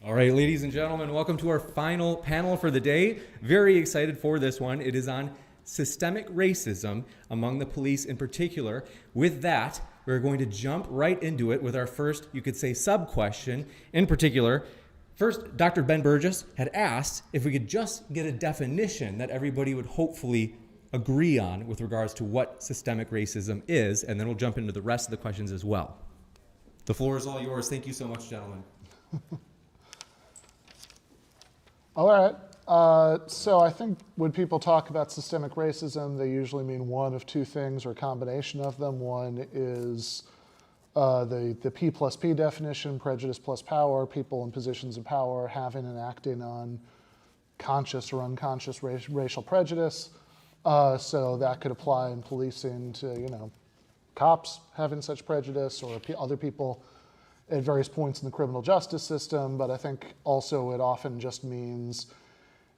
All right, ladies and gentlemen, welcome to our final panel for the day. Very excited for this one. It is on systemic racism among the police in particular. With that, we're going to jump right into it with our first, you could say, sub-question. In particular, first, Dr. Ben Burgis had asked if we could just get a definition that everybody would hopefully agree on with regards to what systemic racism is, and then we'll jump into the rest of the questions as well. The floor is all yours. Thank you so much, gentlemen. All right. So I think when people talk about systemic racism, they usually mean one of two things or a combination of them. One is the P plus P definition, prejudice plus power, people in positions of power having and acting on conscious or unconscious racial prejudice. So that could apply in policing to, cops having such prejudice or other people at various points in the criminal justice system, but I think also it often just means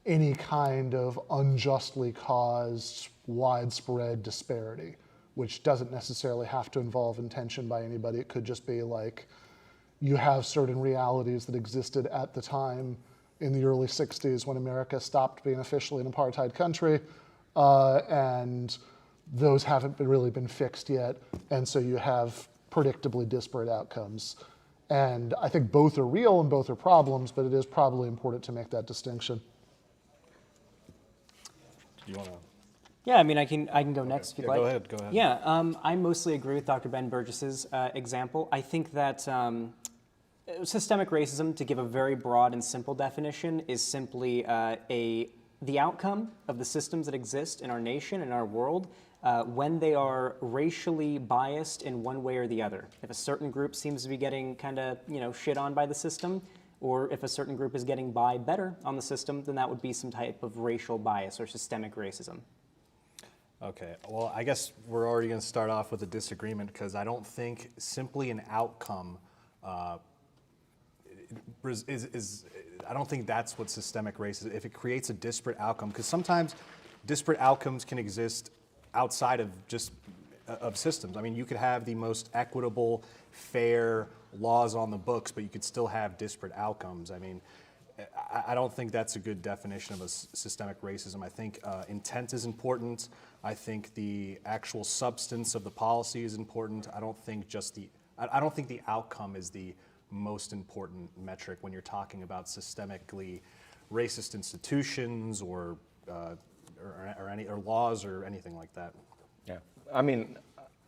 any kind of unjustly caused widespread disparity, which doesn't necessarily have to involve intention by anybody. It could just be like you have certain realities that existed at the time in the early 60s when America stopped being officially an apartheid country, and those haven't really been fixed yet, and so you have predictably disparate outcomes. And I think both are real and both are problems, but it is probably important to make that distinction. You want to? Yeah, I mean, I can go next if you'd like. Go ahead. Yeah, I mostly agree with Dr. Ben Burgis's example. I think that systemic racism, to give a very broad and simple definition, is simply the outcome of the systems that exist in our nation and our world when they are racially biased in one way or the other. If a certain group seems to be getting kind of, shit on by the system, or if a certain group is getting by better on the system, then that would be some type of racial bias or systemic racism. Okay, well, I guess we're already going to start off with a disagreement because I don't think simply an outcome I don't think that's what systemic racism is. If it creates a disparate outcome, because sometimes disparate outcomes can exist outside of just of systems. I mean, you could have the most equitable, fair laws on the books, but you could still have disparate outcomes. I mean, I don't think that's a good definition of a systemic racism. I think intent is important. I think the actual substance of the policy is important. I don't think the outcome is the most important metric when you're talking about systemically racist institutions or laws or anything like that. Yeah, I mean,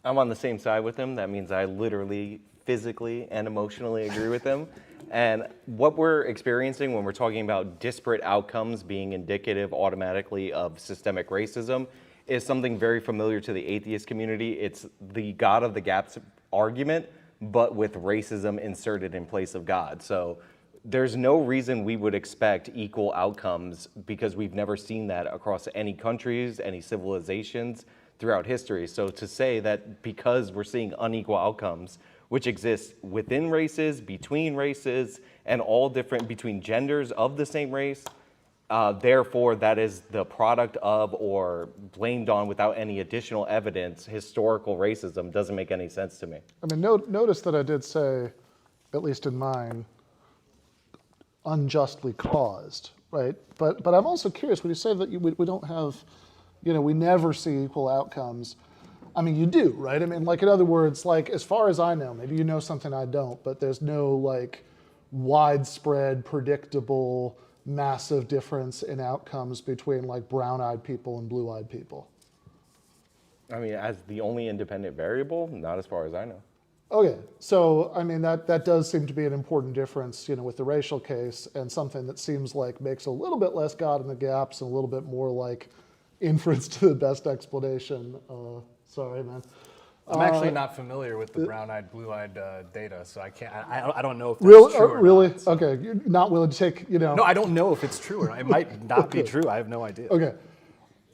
I'm on the same side with him. That means I literally, physically, and emotionally agree with him. And what we're experiencing when we're talking about disparate outcomes being indicative automatically of systemic racism is something very familiar to the atheist community. It's the God of the gaps argument, but with racism inserted in place of God. So there's no reason we would expect equal outcomes because we've never seen that across any countries, any civilizations throughout history. So to say that because we're seeing unequal outcomes, which exist within races, between races, and all different between genders of the same race, therefore that is the product of or blamed on without any additional evidence, historical racism doesn't make any sense to me. I mean, notice that I did say, at least in mine, unjustly caused, right? But I'm also curious, when you say that we don't have, we never see equal outcomes, I mean, you do, right? I mean, like, in other words, like, as far as I know, maybe you know something I don't, but there's no, like, widespread, predictable, massive difference in outcomes between, like, brown-eyed people and blue-eyed people. I mean, as the only independent variable, not as far as I know. Okay, so, I mean, that does seem to be an important difference, with the racial case, and something that seems like makes a little bit less God in the gaps and a little bit more like inference to the best explanation. Sorry, man. I'm actually not familiar with the brown-eyed, blue-eyed data, so I can't. I don't know if that's really, true or really? not. So. Okay, you're not willing to take, No, I don't know if it's true or not. It might not be true. I have no idea. Okay.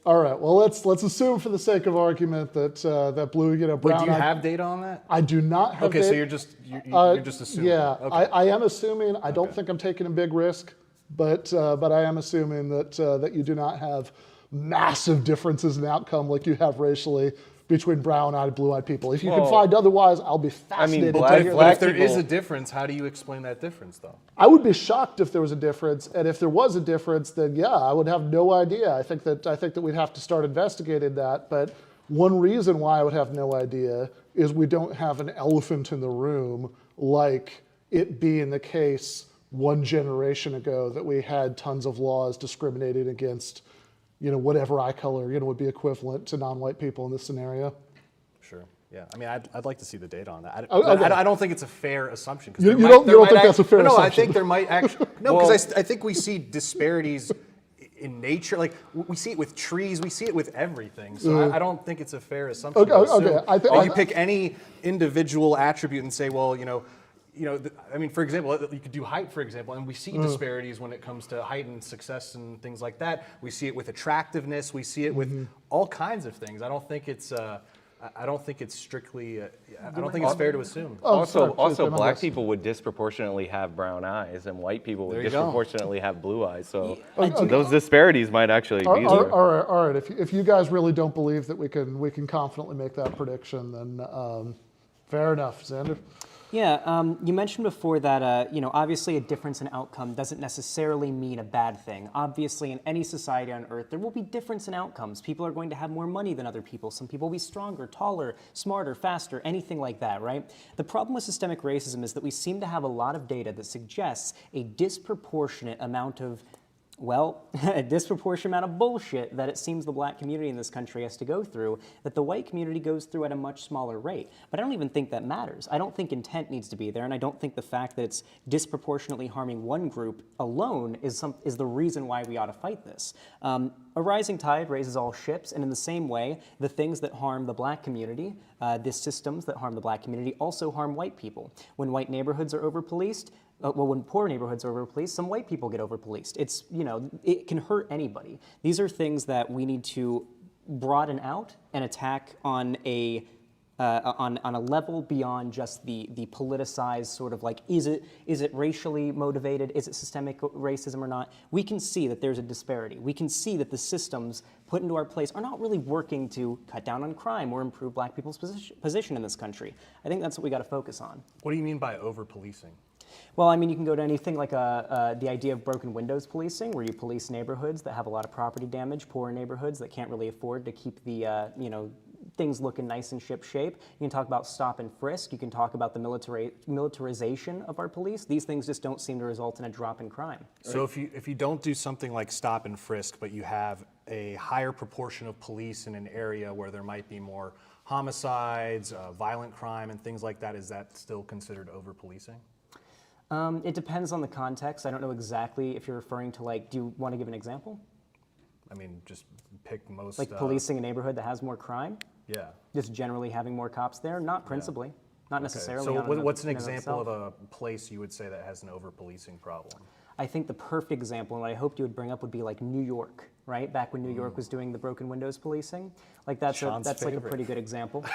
All right. Well, let's assume for the sake of argument that that blue, brown. Wait, do you have data on that? I do not have. Okay, data. so you're just assuming. Yeah, Okay. I am assuming. I don't think I'm taking a big risk, but I am assuming that that you do not have massive differences in outcome like you have racially between brown-eyed, blue-eyed people. If you can Well, find otherwise, I'll be fascinated to black- hear But black if there is people- a difference, how do you explain that difference, though? I would be shocked if there was a difference, and if there was a difference, then yeah, I would have no idea. I think that we'd have to start investigating that. But one reason why I would have no idea is we don't have an elephant in the room like it being the case one generation ago that we had tons of laws discriminating against, whatever eye color, would be equivalent to non-white people in this scenario. Sure. Yeah. I mean, I'd like to see the data on that. Okay. I don't think it's a fair assumption. You don't think that's a fair No, I assumption? think there might actually. No, because I think we see disparities in nature. Like, we see it with trees, we see it with everything. So I don't think it's a fair assumption. Okay, to assume okay. I think- that you pick any individual attribute and say, well, I mean, for example, you could do height, for example, and we see disparities when it comes to height and success and things like that. We see it with attractiveness. We see it with all kinds of things. I don't think it's. I don't think it's strictly. I don't think it's fair to assume. Sorry, please, Also, Tim, I'm black listening. people would disproportionately have brown eyes, and white people would There you go. disproportionately have blue eyes. So Okay. those disparities might actually be there. All right. If you guys really don't believe that we can confidently make that prediction, then fair enough, Xander. Yeah, you mentioned before that, obviously a difference in outcome doesn't necessarily mean a bad thing. Obviously, in any society on Earth, there will be difference in outcomes. People are going to have more money than other people. Some people will be stronger, taller, smarter, faster, anything like that, right? The problem with systemic racism is that we seem to have a lot of data that suggests a disproportionate amount of a disproportionate amount of bullshit that it seems the black community in this country has to go through, that the white community goes through at a much smaller rate. But I don't even think that matters. I don't think intent needs to be there, and I don't think the fact that it's disproportionately harming one group alone is the reason why we ought to fight this. A rising tide raises all ships, and in the same way, the things that harm the black community, the systems that harm the black community, also harm white people. When white neighborhoods are over-policed, when poor neighborhoods are over-policed, some white people get over-policed. It's, it can hurt anybody. These are things that we need to broaden out and attack on a level beyond just the politicized sort of like, is it racially motivated? Is it systemic racism or not? We can see that there's a disparity. We can see that the systems put into our place are not really working to cut down on crime or improve black people's position in this country. I think that's what we got to focus on. What do you mean by over-policing? Well, I mean, you can go to anything like the idea of broken windows policing, where you police neighborhoods that have a lot of property damage, poor neighborhoods that can't really afford to keep the, things looking nice and ship shape. You can talk about stop and frisk. You can talk about the militarization of our police. These things just don't seem to result in a drop in crime. So if you don't do something like stop and frisk, but you have a higher proportion of police in an area where there might be more homicides, violent crime, and things like that, is that still considered over-policing? It depends on the context. I don't know exactly if you're referring to, like, do you want to give an example? I mean, just pick most. Like policing a neighborhood that has more crime? Yeah. Just generally having more cops there? Not principally. Not necessarily. So on what's an in and example itself. of a place you would say that has an over-policing problem? I think the perfect example, and what I hoped you would bring up, would be like New York, right? Back when New York was doing the broken windows policing. Like that's Sean's like a favorite. pretty good example.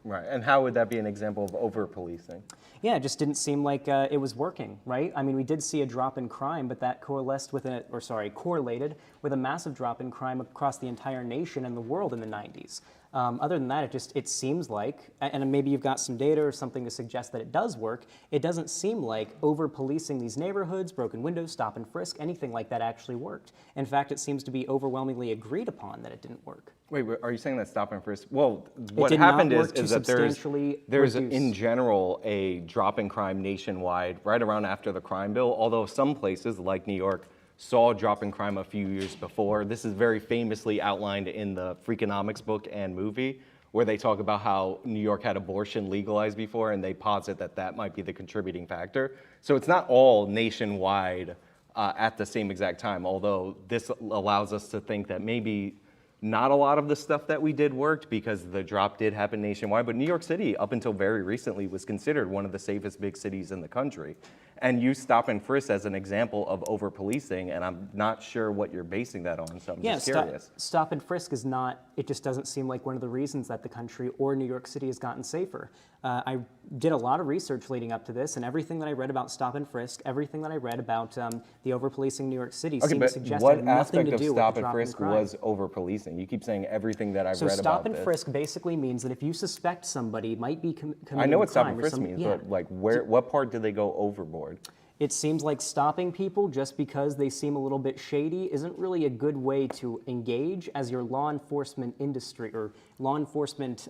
Right, and how would that be an example of over-policing? Yeah, it just didn't seem like it was working, right? I mean, we did see a drop in crime, but that correlated with a massive drop in crime across the entire nation and the world in the 90s. Other than that, it seems like, and maybe you've got some data or something to suggest that it does work, it doesn't seem like over-policing these neighborhoods, broken windows, stop and frisk, anything like that actually worked. In fact, it seems to be overwhelmingly agreed upon that it didn't work. Wait, are you saying that stop and frisk? Well, what did not happened work to is that substantially there's reduce. in general a drop in crime nationwide right around after the crime bill, although some places like New York saw a drop in crime a few years before. This is very famously outlined in the Freakonomics book and movie, where they talk about how New York had abortion legalized before, and they posit that that might be the contributing factor. So it's not all nationwide at the same exact time, although this allows us to think that maybe not a lot of the stuff that we did worked because the drop did happen nationwide, but New York City, up until very recently, was considered one of the safest big cities in the country. And you stop and frisk as an example of over-policing, and I'm not sure what you're basing that on, so I'm just curious. Stop and frisk is not, it just doesn't seem like one of the reasons that the country or New York City has gotten safer. I did a lot of research leading up to this, and everything that I read about stop and frisk, everything that I read about the over-policing New York City Okay, seemed to but suggest it what had nothing aspect to of do with stop the and drop in frisk crime. was over-policing? You keep saying everything that I've So read stop about and this. frisk basically means that if you suspect somebody might be committing I know what a stop crime and or frisk some, means, yeah. but like what part did they go overboard? It seems like stopping people just because they seem a little bit shady isn't really a good way to engage as your law enforcement industry or law enforcement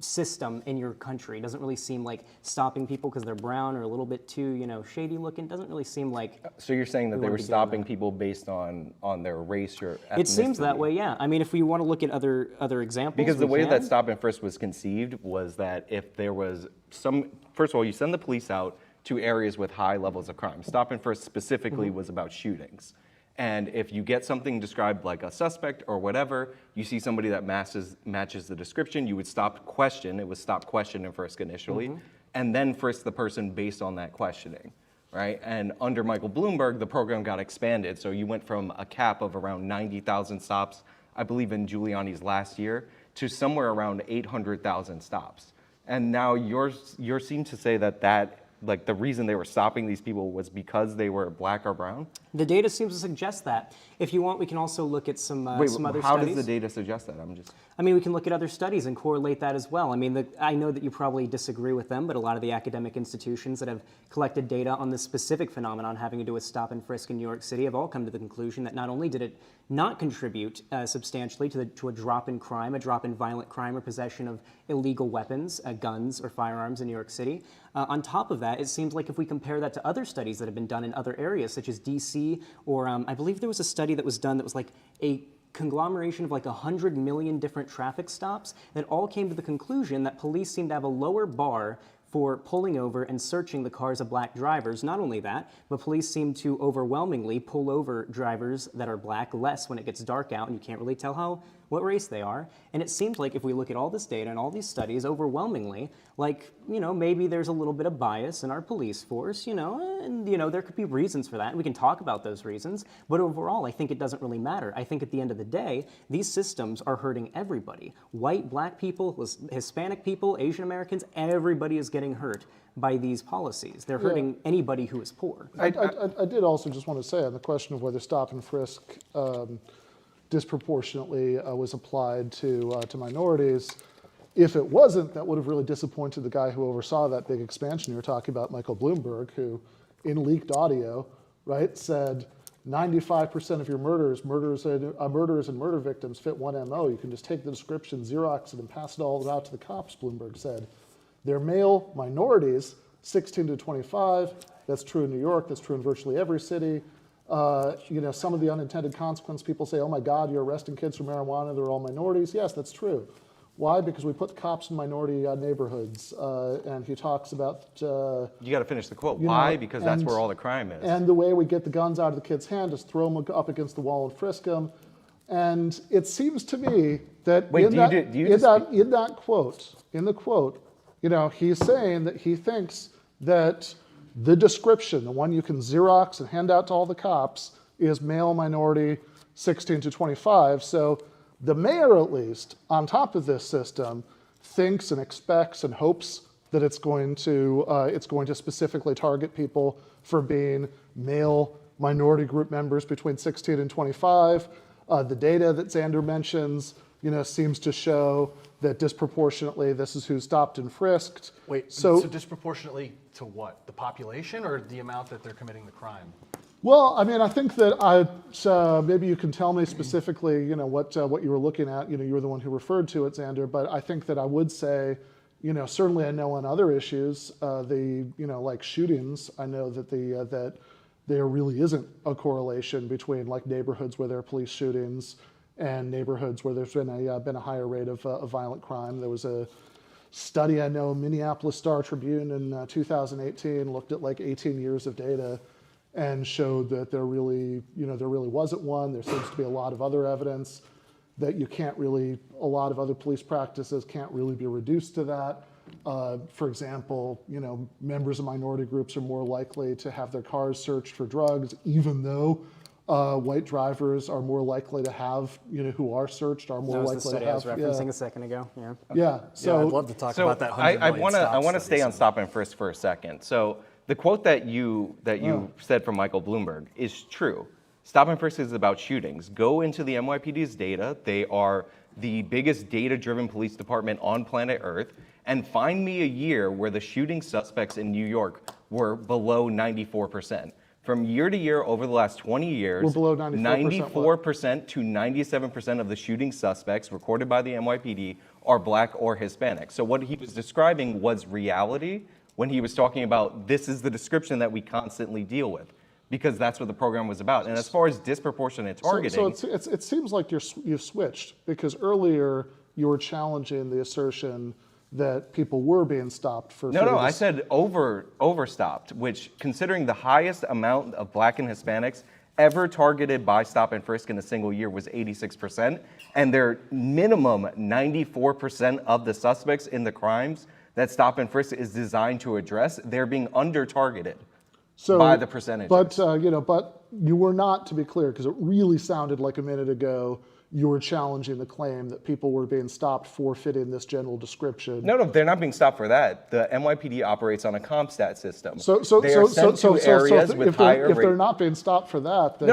system in your country. It doesn't really seem like stopping people because they're brown or a little bit too, shady looking. Doesn't really seem like. So you're saying that We they wanna were be doing stopping that. people based on their race or ethnicity? It seems that way, yeah. I mean, if we want to look at other examples, Because the we way can. that stop and frisk was conceived was that if there was first of all, you send the police out to areas with high levels of crime. Stop and frisk specifically was about shootings. And if you get something described like a suspect or whatever, you see somebody that matches the description, you would stop, question. It was stop, question, and frisk initially, and then frisk the person based on that questioning, right? And under Michael Bloomberg, the program got expanded. So you went from a cap of around 90,000 stops, I believe in Giuliani's last year, to somewhere around 800,000 stops. And now yours seem to say that like the reason they were stopping these people was because they were black or brown? The data seems to suggest that. If you want, we can also look at some Wait, other how studies. does the data suggest that? I mean, we can look at other studies and correlate that as well. I mean, I know that you probably disagree with them, but a lot of the academic institutions that have collected data on this specific phenomenon having to do with stop and frisk in New York City have all come to the conclusion that not only did it not contribute substantially to a drop in crime, a drop in violent crime or possession of illegal weapons, guns or firearms in New York City. On top of that, it seems like if we compare that to other studies that have been done in other areas, such as DC, or I believe there was a study that was done that was like a conglomeration of like 100 million different traffic stops that all came to the conclusion that police seem to have a lower bar for pulling over and searching the cars of black drivers. Not only that, but police seem to overwhelmingly pull over drivers that are black less when it gets dark out and you can't really tell what race they are. And it seems like if we look at all this data and all these studies overwhelmingly, like, maybe there's a little bit of bias in our police force, and, there could be reasons for that, and we can talk about those reasons, but overall, I think it doesn't really matter. I think at the end of the day, these systems are hurting everybody. White, black people, Hispanic people, Asian Americans, everybody is getting hurt by these policies. They're hurting anybody who is poor. I did also just want to say on the question of whether stop and frisk disproportionately was applied to minorities. If it wasn't, that would have really disappointed the guy who oversaw that big expansion you were talking about, Michael Bloomberg, who in leaked audio, right, said 95% of your murders and murder victims fit one MO. You can just take the description, Xerox it, and pass it all out to the cops, Bloomberg said. They're male minorities, 16 to 25. That's true in New York. That's true in virtually every city. Some of the unintended consequence, people say, oh my God, you're arresting kids for marijuana, they're all minorities. Yes, that's true. Why? Because we put cops in minority neighborhoods. And he talks about... You got to finish the quote. Why? Because that's where all the crime is. And the way we get the guns out of the kid's hand is throw them up against the wall and frisk them. And it seems to me that Wait, in the quote, he's saying that he thinks that the description, the one you can Xerox and hand out to all the cops, is male minority 16 to 25. So the mayor, at least, on top of this system, thinks and expects and hopes that it's going to specifically target people for being male minority group members between 16 and 25. The data that Xander mentions, seems to show that disproportionately this is who's stopped and frisked. Wait, so disproportionately to what? The population or the amount that they're committing the crime? Well, I mean, I think that maybe you can tell me specifically, what you were looking at. You were the one who referred to it, Xander. But I think that I would say, certainly I know on other issues, like shootings, I know that that there really isn't a correlation between like neighborhoods where there are police shootings and neighborhoods where there's been a higher rate of violent crime. There was a study I know, Minneapolis Star Tribune in 2018 looked at like 18 years of data and showed that there really wasn't one. There seems to be a lot of other evidence that a lot of other police practices can't really be reduced to that. For example, members of minority groups are more likely to have their cars searched for drugs, even though white drivers are more likely to have, who are searched are more That was the likely study to I have. was referencing a second ago. Yeah. Yeah. So yeah, I'd love to talk So about that. I 100 million want to stops stay on study. stop and frisk for a second. So the quote that you said from Michael Bloomberg is true. Stop and frisk is about shootings. Go into the NYPD's data. They are the biggest data-driven police department on planet Earth, and find me a year where the shooting suspects in New York were below 94%. From year to year over the last 20 years, We're below 94%. 94% to 97% of the shooting suspects recorded by the NYPD are black or Hispanic. So what he was describing was reality when he was talking about this is the description that we constantly deal with, because that's what the program was about. And as far as disproportionate targeting, So it seems like you've switched, because earlier you were challenging the assertion that people were being stopped for. no, I said overstopped, which, considering the highest amount of black and Hispanics ever targeted by stop and frisk in a single year was 86%, and their minimum 94% of the suspects in the crimes that stop and frisk is designed to address, they're being under targeted by the percentages. But but you were not, to be clear, because it really sounded like a minute ago you were challenging the claim that people were being stopped for fitting this general description. No, they're not being stopped for that. The NYPD operates on a CompStat system. So they are sent to areas with higher if they're rates. not being stopped for that, then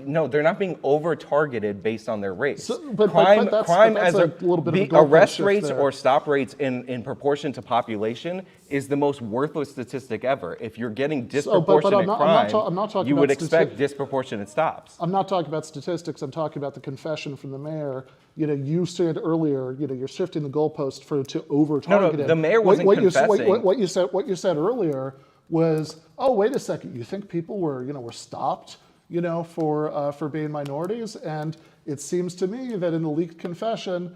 No, they're not being over-targeted based on their race. But that's a little bit of a the goalpost arrest shift rates there. or stop rates in proportion to population is the most worthless statistic ever. If you're getting disproportionate I'm not talking you about would expect disproportionate stops. I'm not talking about statistics. I'm talking about the confession from the mayor. You said earlier, you're shifting the goalpost to over targeting. the mayor wasn't confessing. What you said earlier was, oh, wait a second, you think people were stopped, for being minorities? And it seems to me that in the leaked confession,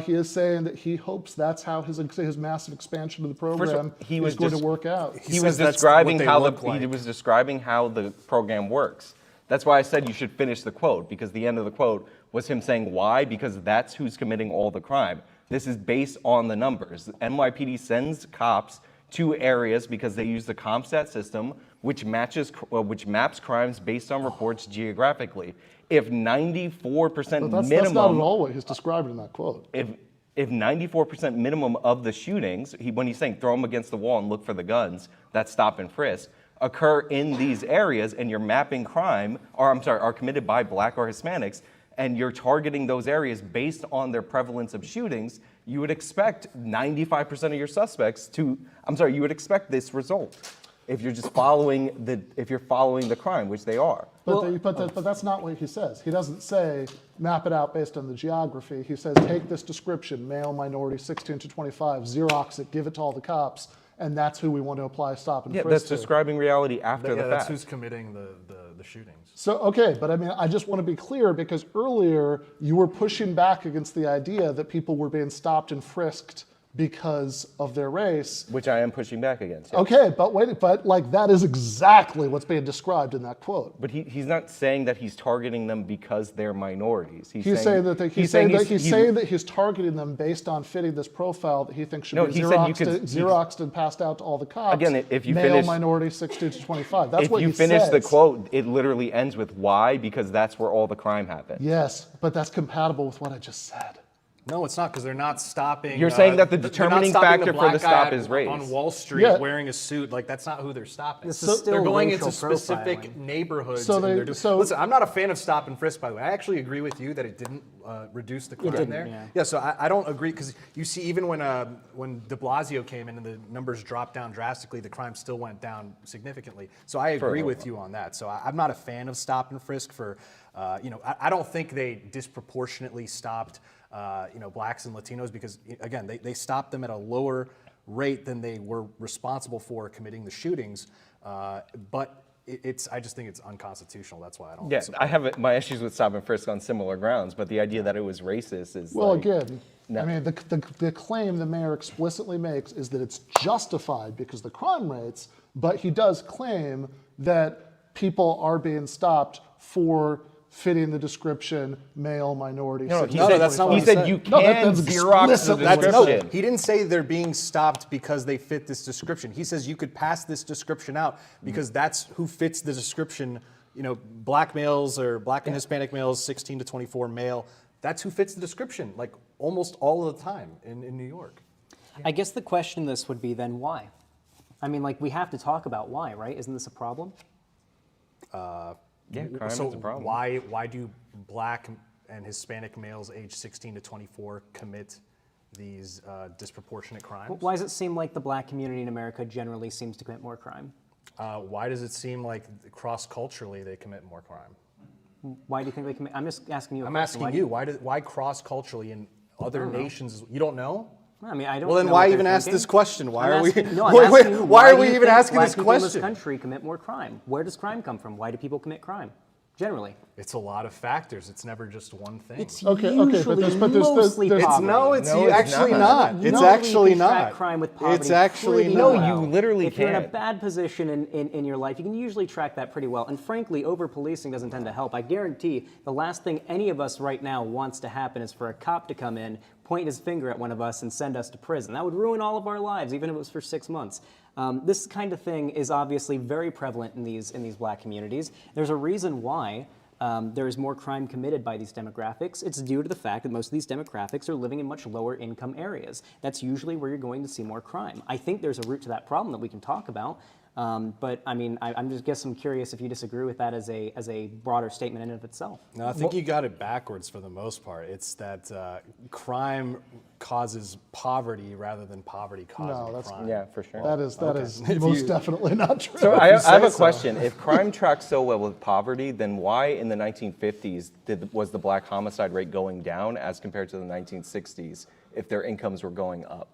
he is saying that he hopes that's how his massive expansion of the program is going to work out. He was describing how the program works. That's why I said you should finish the quote, because the end of the quote was him saying why, because that's who's committing all the crime. This is based on the numbers. The NYPD sends cops to areas because they use the CompStat system, which maps crimes based on reports geographically. If 94% But that's minimum, not at all what he's describing in that quote. if 94% minimum of the shootings, when he's saying throw them against the wall and look for the guns, that's stop and frisk, occur in these areas, and you're mapping crime, are committed by black or Hispanics, and you're targeting those areas based on their prevalence of shootings, you would expect 95% of your suspects you would expect this result if you're just following the crime, which they are. But that's not what he says. He doesn't say map it out based on the geography. He says take this description, male, minority, 16 to 25, Xerox it, give it to all the cops, and that's who we want to apply stop and frisk That's to. describing reality after the fact. That's who's committing the shootings. So, okay, but I just want to be clear, because earlier you were pushing back against the idea that people were being stopped and frisked because of their race. Which I am pushing back against. Yes. Okay, but that is exactly what's being described in that quote. But he's not saying that he's targeting them because they're minorities. He's saying that he's targeting them based on fitting this profile that he thinks should be Xeroxed and passed out to all the cops. Again, if you male, finish minority, 16 to 25. That's what he says. If you finish the quote, it literally ends with why, because that's where all the crime happened. Yes, but that's compatible with what I just said. No, it's not, because they're not stopping. You're saying that the they're not determining stopping factor for black the guy stop is race. on Wall Street Yeah. wearing a suit. Like, that's not who they're stopping. This is still they're going racial into specific profiling. neighborhoods. So and they- they're doing- so- listen, I'm not a fan of stop and frisk, by the way. I actually agree with you that it didn't reduce the crime didn't, there. yeah. So I don't agree, because you see, even when de Blasio came in and the numbers dropped down drastically, the crime still went down significantly. So I agree with you on that. So I'm not a fan of stop and frisk for, I don't think they disproportionately stopped blacks and Latinos, because again, they stopped them at a lower rate than they were responsible for committing the shootings. But I just think it's unconstitutional. That's why I don't. Yeah, support I have my issues with stop and frisk on similar grounds, but the idea that it was racist is the claim the mayor explicitly makes is that it's justified because of the crime rates, but he does claim that people are being stopped for fitting the description male, minority. No, that's not what he he said. said. You No, can that's Xerox the explicitly- description. He didn't say they're being stopped because they fit this description. He says you could pass this description out because that's who fits the description black males or black and Hispanic males, 16 to 24 male, that's who fits the description, like almost all of the time in New York. I guess the question this would be then why? I mean, like we have to talk about why, right? Isn't this a problem? Yeah, crime So is a problem. why do black and Hispanic males aged 16 to 24 commit these disproportionate crimes? Why does it seem like the black community in America generally seems to commit more crime? Why does it seem like cross-culturally they commit more crime? Why do you think they commit? I'm just asking you a I'm question. asking you, why cross-culturally in other nations? You don't know? I mean, I don't Well, then know why what even they're ask thinking. this question? Why I'm are we? asking- no, I'm wait, asking you, why are do we you even think asking black this people in question? this country commit more crime? Where does crime come from? Why do people commit crime? Generally, It's a lot of factors. It's never just one thing. it's Okay, usually but there's mostly there's- poverty. No, it's No, it's actually not. not. It's Usually actually you can track not. crime with poverty It's actually pretty not. No, well. you literally If you're in a can't. bad position in your life, you can usually track that pretty well. And frankly, over-policing doesn't tend to help. I guarantee the last thing any of us right now wants to happen is for a cop to come in, point his finger at one of us, and send us to prison. That would ruin all of our lives, even if it was for 6 months. This kind of thing is obviously very prevalent in these black communities. There's a reason why there is more crime committed by these demographics. It's due to the fact that most of these demographics are living in much lower income areas. That's usually where you're going to see more crime. I think there's a root to that problem that we can talk about. But I mean, I'm just guess I'm curious if you disagree with that as a broader statement in and of itself. No, I think you got it backwards for the most part. It's that crime causes poverty rather than poverty causing that's- crime. Yeah, for sure. That is If most you- definitely not true. So I have a so. question. If crime tracks so well with poverty, then why in the 1950s was the black homicide rate going down as compared to the 1960s if their incomes were going up?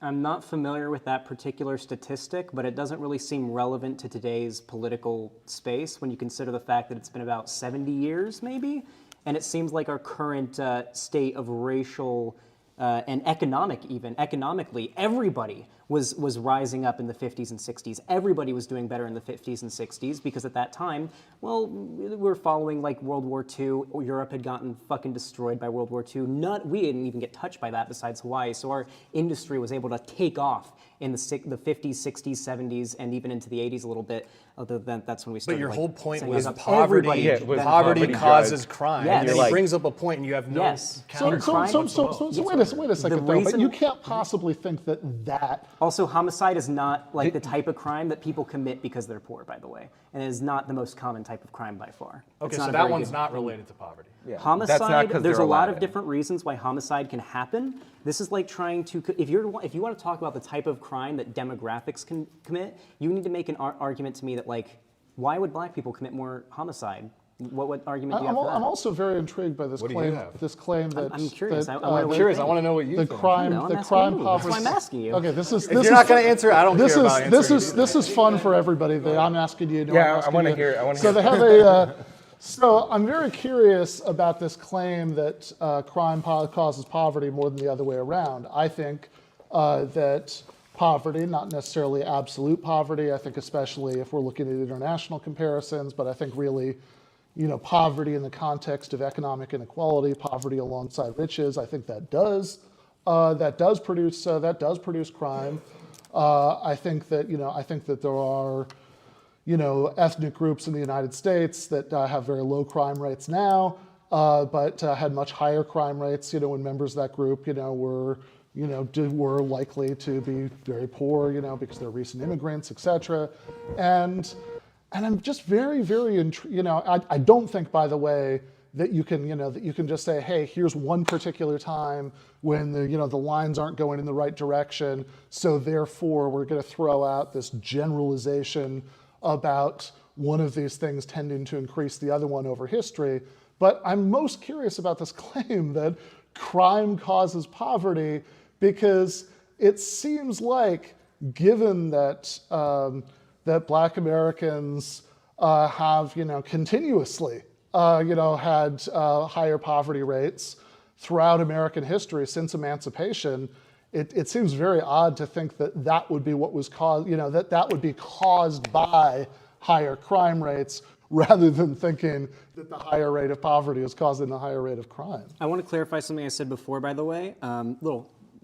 I'm not familiar with that particular statistic, but it doesn't really seem relevant to today's political space when you consider the fact that it's been about 70 years, maybe, and it seems like our current state of racial and economically, everybody was rising up in the 50s and 60s. Everybody was doing better in the 50s and 60s because at that time, well, we were following like World War II. Europe had gotten fucking destroyed by World War II. We didn't even get touched by that besides Hawaii. So our industry was able to take off in the 50s, 60s, 70s, and even into the 80s a little bit. Although that's when we started. But your like, whole point setting was up poverty. everybody. Yeah, it was Poverty poverty causes drives. crime. Yes. And then You're he like- brings up a point, and you have no Yes. counter So crime wait a second though, but reason- you can't possibly think that Also, homicide is not like the type of crime that people commit because they're poor, by the way, and it is not the most common type of crime by far. Okay, It's not so a that very one's good not thing. related to poverty. Yeah. Homicide, That's not 'cause there's a they're lot of Aladdin. different reasons why homicide can happen. This is like trying to, if you want to talk about the type of crime that demographics can commit, you need to make an argument to me that like, why would black people commit more homicide? What argument do you have for that? I'm also very intrigued by this What do you claim. have? This claim that I'm curious. that, I wanna I'm know curious. what I you want to think. know what you the think. crime, No, I'm the asking crime you. That's poverty. why I'm asking you. Okay, this is. If you're not going to answer, I don't care about answering. This is fun for everybody. I'm asking you. Yeah, I'm I asking wanna you. hear- I wanna So hear they have a. So I'm very curious about this claim that crime causes poverty more than the other way around. I think that poverty, not necessarily absolute poverty, I think especially if we're looking at international comparisons, but I think really, poverty in the context of economic inequality, poverty alongside riches, I think that does produce crime. I think that there are ethnic groups in the United States that have very low crime rates now, but had much higher crime rates, when members of that group, were likely to be very poor, because they're recent immigrants, et cetera. And I'm just very, very, I don't think, by the way, that you can just say, hey, here's one particular time when the lines aren't going in the right direction, so therefore we're going to throw out this generalization about one of these things tending to increase the other one over history. But I'm most curious about this claim that crime causes poverty, because it seems like, given that that Black Americans have continuously had higher poverty rates throughout American history since emancipation, it seems very odd to think that would be what was caused, that would be caused by higher crime rates, rather than thinking that the higher rate of poverty is causing the higher rate of crime. I want to clarify something I said before, by the way.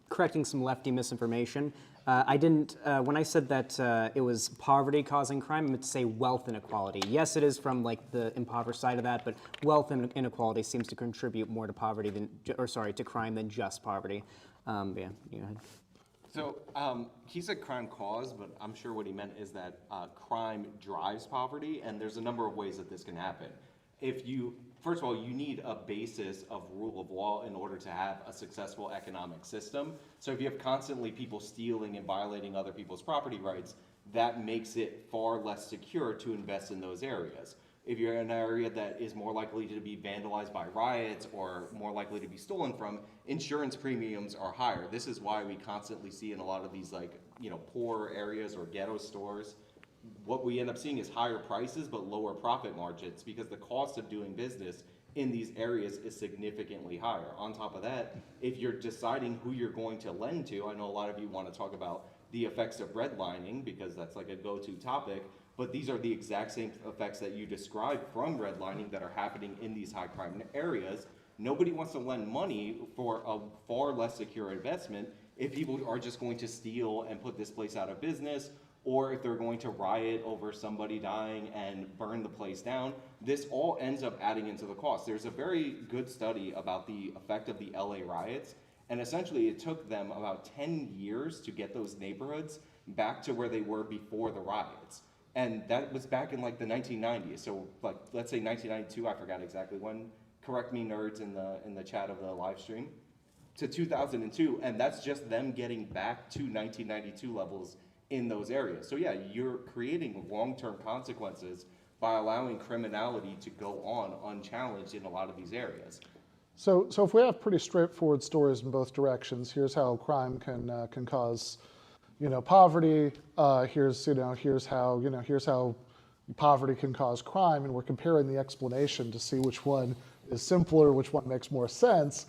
Correcting some lefty misinformation. I didn't, when I said that it was poverty causing crime, I meant to say wealth inequality. Yes, it is from like the impoverished side of that, but wealth inequality seems to contribute more to poverty than, or sorry, to crime than just poverty. Yeah, you go ahead. So he said crime cause, but I'm sure what he meant is that crime drives poverty, and there's a number of ways that this can happen. First of all, you need a basis of rule of law in order to have a successful economic system. So if you have constantly people stealing and violating other people's property rights, that makes it far less secure to invest in those areas. If you're in an area that is more likely to be vandalized by riots or more likely to be stolen from, insurance premiums are higher. This is why we constantly see in a lot of these poor areas or ghetto stores, what we end up seeing is higher prices but lower profit margins because the cost of doing business in these areas is significantly higher. On top of that, if you're deciding who you're going to lend to, I know a lot of you want to talk about the effects of redlining because that's like a go-to topic, but these are the exact same effects that you described from redlining that are happening in these high crime areas. Nobody wants to lend money for a far less secure investment if people are just going to steal and put this place out of business, or if they're going to riot over somebody dying and burn the place down. This all ends up adding into the cost. There's a very good study about the effect of the LA riots, and essentially it took them about 10 years to get those neighborhoods back to where they were before the riots. And that was back in like the 1990s. So like, let's say 1992, I forgot exactly when, correct me nerds in the chat of the live stream, to 2002, and that's just them getting back to 1992 levels in those areas. So yeah, you're creating long-term consequences by allowing criminality to go on unchallenged in a lot of these areas. So if we have pretty straightforward stories in both directions, here's how crime can cause, poverty. Here's how poverty can cause crime, and we're comparing the explanation to see which one is simpler, which one makes more sense.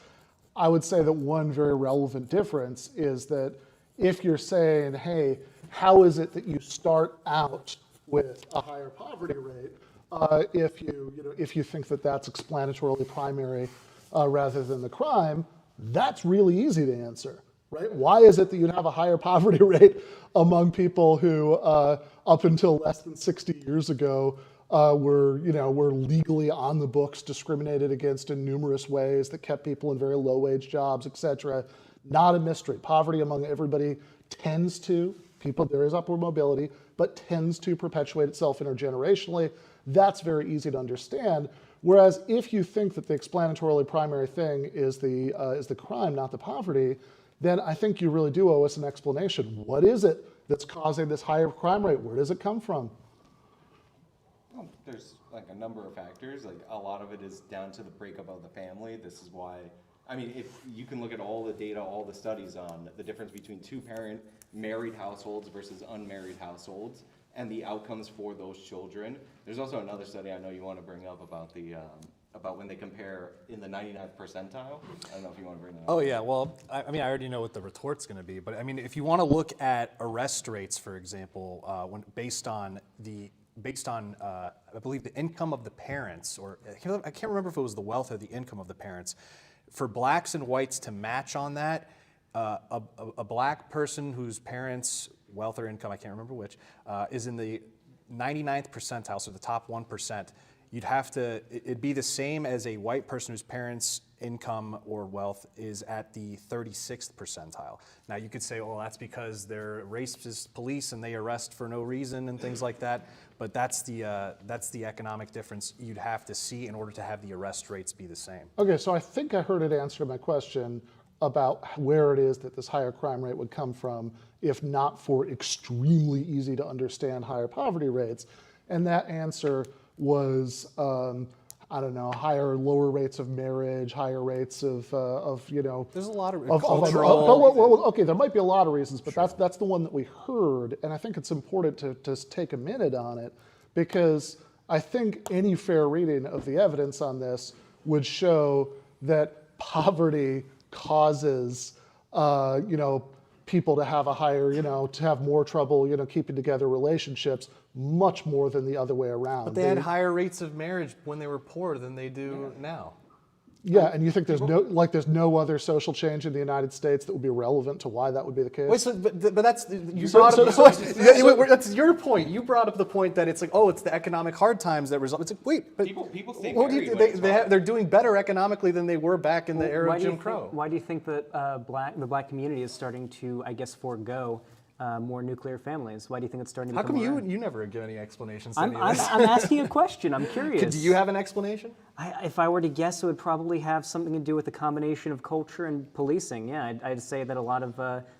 I would say that one very relevant difference is that if you're saying, hey, how is it that you start out with a higher poverty rate if you think that that's explanatorily primary rather than the crime? That's really easy to answer, right? Why is it that you'd have a higher poverty rate among people who up until less than 60 years ago were legally on the books, discriminated against in numerous ways that kept people in very low wage jobs, et cetera? Not a mystery. Poverty among everybody tends to, there is upward mobility, but tends to perpetuate itself intergenerationally. That's very easy to understand. Whereas if you think that the explanatorily primary thing is the crime, not the poverty, then I think you really do owe us an explanation. What is it that's causing this higher crime rate? Where does it come from? Well, there's like a number of factors. Like a lot of it is down to the breakup of the family. This is why, if you can look at all the data, all the studies on the difference between two-parent married households versus unmarried households and the outcomes for those children. There's also another study I know you want to bring up about about when they compare in the 99th percentile. I don't know if you want to bring that up. Oh yeah, well, I already know what the retort's going to be, but if you want to look at arrest rates, for example, when based on I believe the income of the parents, or I can't remember if it was the wealth or the income of the parents, for blacks and whites to match on that, a black person whose parents' wealth or income, I can't remember which, is in the 99th percentile, so the top 1%, it'd be the same as a white person whose parents' income or wealth is at the 36th percentile. Now you could say, well, that's because they're racist police and they arrest for no reason and things like that, but that's the economic difference you'd have to see in order to have the arrest rates be the same. Okay, so I think I heard it answer my question about where it is that this higher crime rate would come from, if not for extremely easy to understand higher poverty rates. And that answer was, higher, lower rates of marriage, higher rates of There's a lot of cultural. Okay, there might be a lot of reasons, but that's the one that we heard, and I think it's important to take a minute on it, because I think any fair reading of the evidence on this would show that poverty causes, people to have a higher, to have more trouble, keeping together relationships, much more than the other way around. But they had higher rates of marriage when they were poor than they do now. Yeah, and you think there's no other social change in the United States that would be relevant to why that would be the case? Wait, but that's you brought up. That's your point. You brought up the point that it's like, oh, it's the economic hard times that result. It's like, wait, but people stay what do married you, when it's hard. they're doing better economically than they were back in the era of Jim Crow. Why do you think that the black community is starting to, I guess, forego more nuclear families? Why do you think it's starting to How become come more? you never give any explanations? To I'm any of this? asking a question. I'm curious. Do you have an explanation? If I were to guess, it would probably have something to do with the combination of culture and policing. Yeah, I'd say that a lot of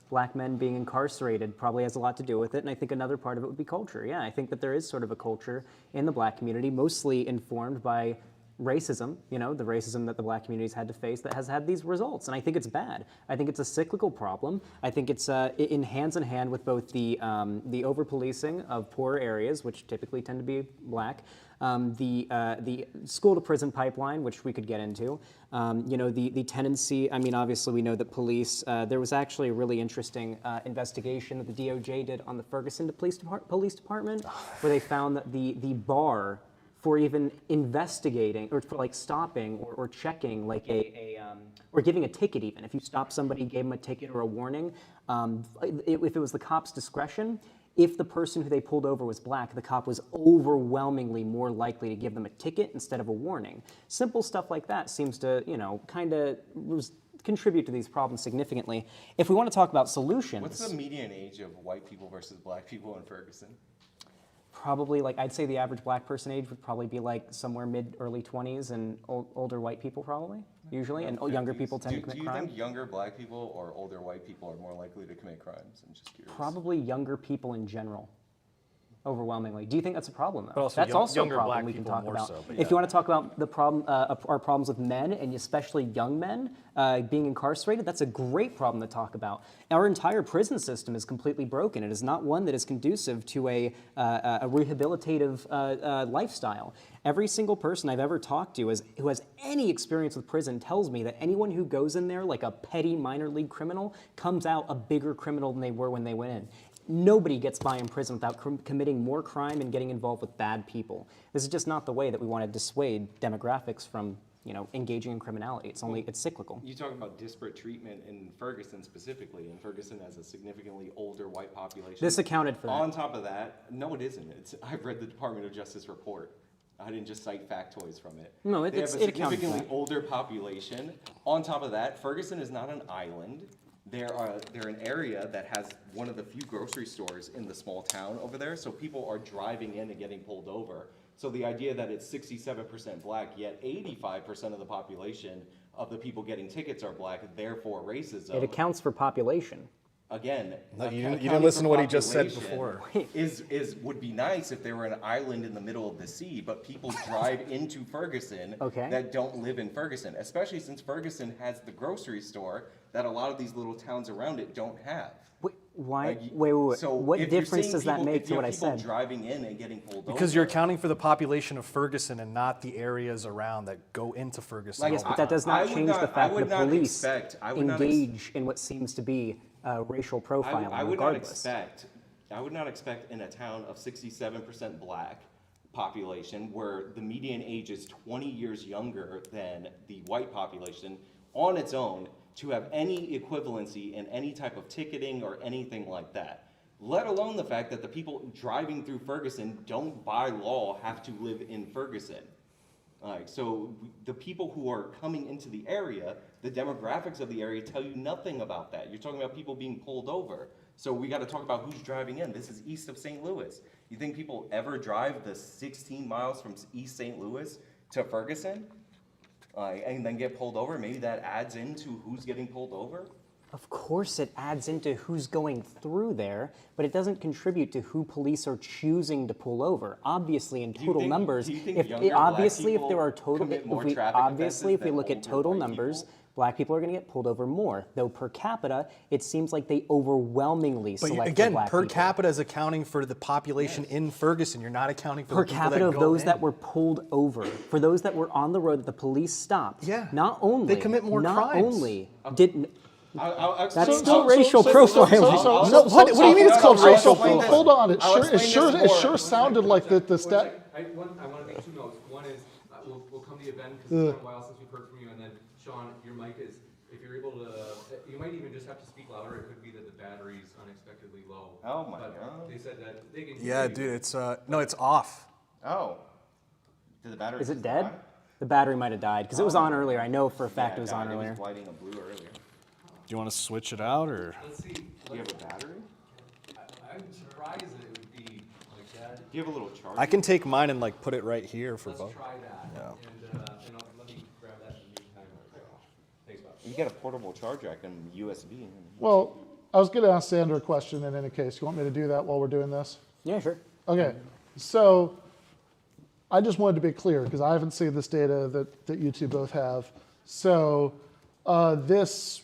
black men being incarcerated probably has a lot to do with it, and I think another part of it would be culture. Yeah, I think that there is sort of a culture in the black community, mostly informed by racism, the racism that the black community's had to face that has had these results. And I think it's bad. I think it's a cyclical problem. I think it's in hand with both the over-policing of poorer areas, which typically tend to be black, the school-to-prison pipeline, which we could get into, the tendency, obviously we know that police, there was actually a really interesting investigation that the DOJ did on the Ferguson Police Department, where they found that the bar for even investigating or for stopping or checking or giving a ticket even. If you stop somebody, gave them a ticket or a warning, if it was the cop's discretion, if the person who they pulled over was black, the cop was overwhelmingly more likely to give them a ticket instead of a warning. Simple stuff like that seems to, kind of contribute to these problems significantly. If we want to talk about solutions. What's the median age of white people versus black people in Ferguson? Probably, I'd say the average black person age would probably be somewhere mid-early 20s, and older white people probably, usually, and younger people tend to commit crime. Do you think younger black people or older white people are more likely to commit crimes? I'm just curious. Probably younger people in general, overwhelmingly. Do you think that's a problem, though? But also That's also a younger problem black we can people talk more about. so, but If you want to talk about the problem, our problems with men, and especially young men being incarcerated, that's a great problem to talk about. Our entire prison system is completely broken. It is not one that is conducive to a rehabilitative lifestyle. Every single person I've ever talked to who has any experience with prison tells me that anyone who goes in there like a petty minor league criminal comes out a bigger criminal than they were when they went in. Nobody gets by in prison without committing more crime and getting involved with bad people. This is just not the way that we want to dissuade demographics from, engaging in criminality. It's cyclical. You talk about disparate treatment in Ferguson specifically, and Ferguson has a significantly older white population. This accounted for that. On top of that, no, it isn't. I've read the Department of Justice report. I didn't just cite factoids from it. No, they have a it accounted for significantly that. older population. On top of that, Ferguson is not an island. They're an area that has one of the few grocery stores in the small town over there, so people are driving in and getting pulled over. So the idea that it's 67% black, yet 85% of the population of the people getting tickets are black, therefore racism. It accounts for population. Again, No, you accounting didn't listen for to what he just said population before. would be nice if they were an island in the middle of the sea, but people drive into Ferguson that don't live in Ferguson, especially since Ferguson has the grocery store that a lot of these little towns around it don't have. Wait, why? Like, Wait. So What if you're difference seeing does that people- make if to you what I have people said? driving in and getting pulled over? Because you're accounting for the population of Ferguson and not the areas around that go into Ferguson. Yes, but that does not change the fact that police I would not engage in what seems to be racial profiling, I would not regardless. expect in a town of 67% black population where the median age is 20 years younger than the white population on its own to have any equivalency in any type of ticketing or anything like that. Let alone the fact that the people driving through Ferguson don't by law have to live in Ferguson. So the people who are coming into the area, the demographics of the area tell you nothing about that. You're talking about people being pulled over. So we got to talk about who's driving in. This is east of St. Louis. You think people ever drive the 16 miles from East St. Louis to Ferguson and then get pulled over? Maybe that adds into who's getting pulled over? Of course it adds into who's going through there, but it doesn't contribute to who police are choosing to pull over. Obviously, in total numbers, do you think if younger black obviously if there people are total, commit more if traffic obviously if we offenses look than at older total white numbers, people? black people are going to get pulled over more. Though per capita, it seems like they overwhelmingly But select again, black per people. capita is accounting for the population in Ferguson. You're not accounting for Per the people capita that of go those in. that were pulled over, for those that were on the road that the police stopped. Yeah. Not only They commit more not crimes. only did. That's So- still racial profiling. What do you mean it's called racial profiling? Hold on, it I'll sure explain this more. sounded like the stat. I want to make two notes. One is we'll come to you, Ben, because it's been a while since we've heard from you, and then Sean, your mic is, if you're able to, you might even just have to speak louder. It could be that the battery's unexpectedly low. Oh my But God. They said that they can Yeah, hear you. dude, it's no, it's off. Oh. Did the battery Is it just dead? die? The battery might have died because it was on earlier. I know for a fact Yeah, it was died. on earlier. It was lighting a blue earlier. Do you want to switch it out or? Let's see. Do you have a battery? I'm surprised that it would be like that. Do you have a little charger? I can take mine and like put it right here for Let's both. try that. Yeah. Let me grab that in the meantime. Thanks, Bob. You got a portable charger. I can USB. Well, I was going to ask Xander a question in any case. You want me to do that while we're doing this? Yeah, sure. Okay, so I just wanted to be clear because I haven't seen this data that you two both have. So this,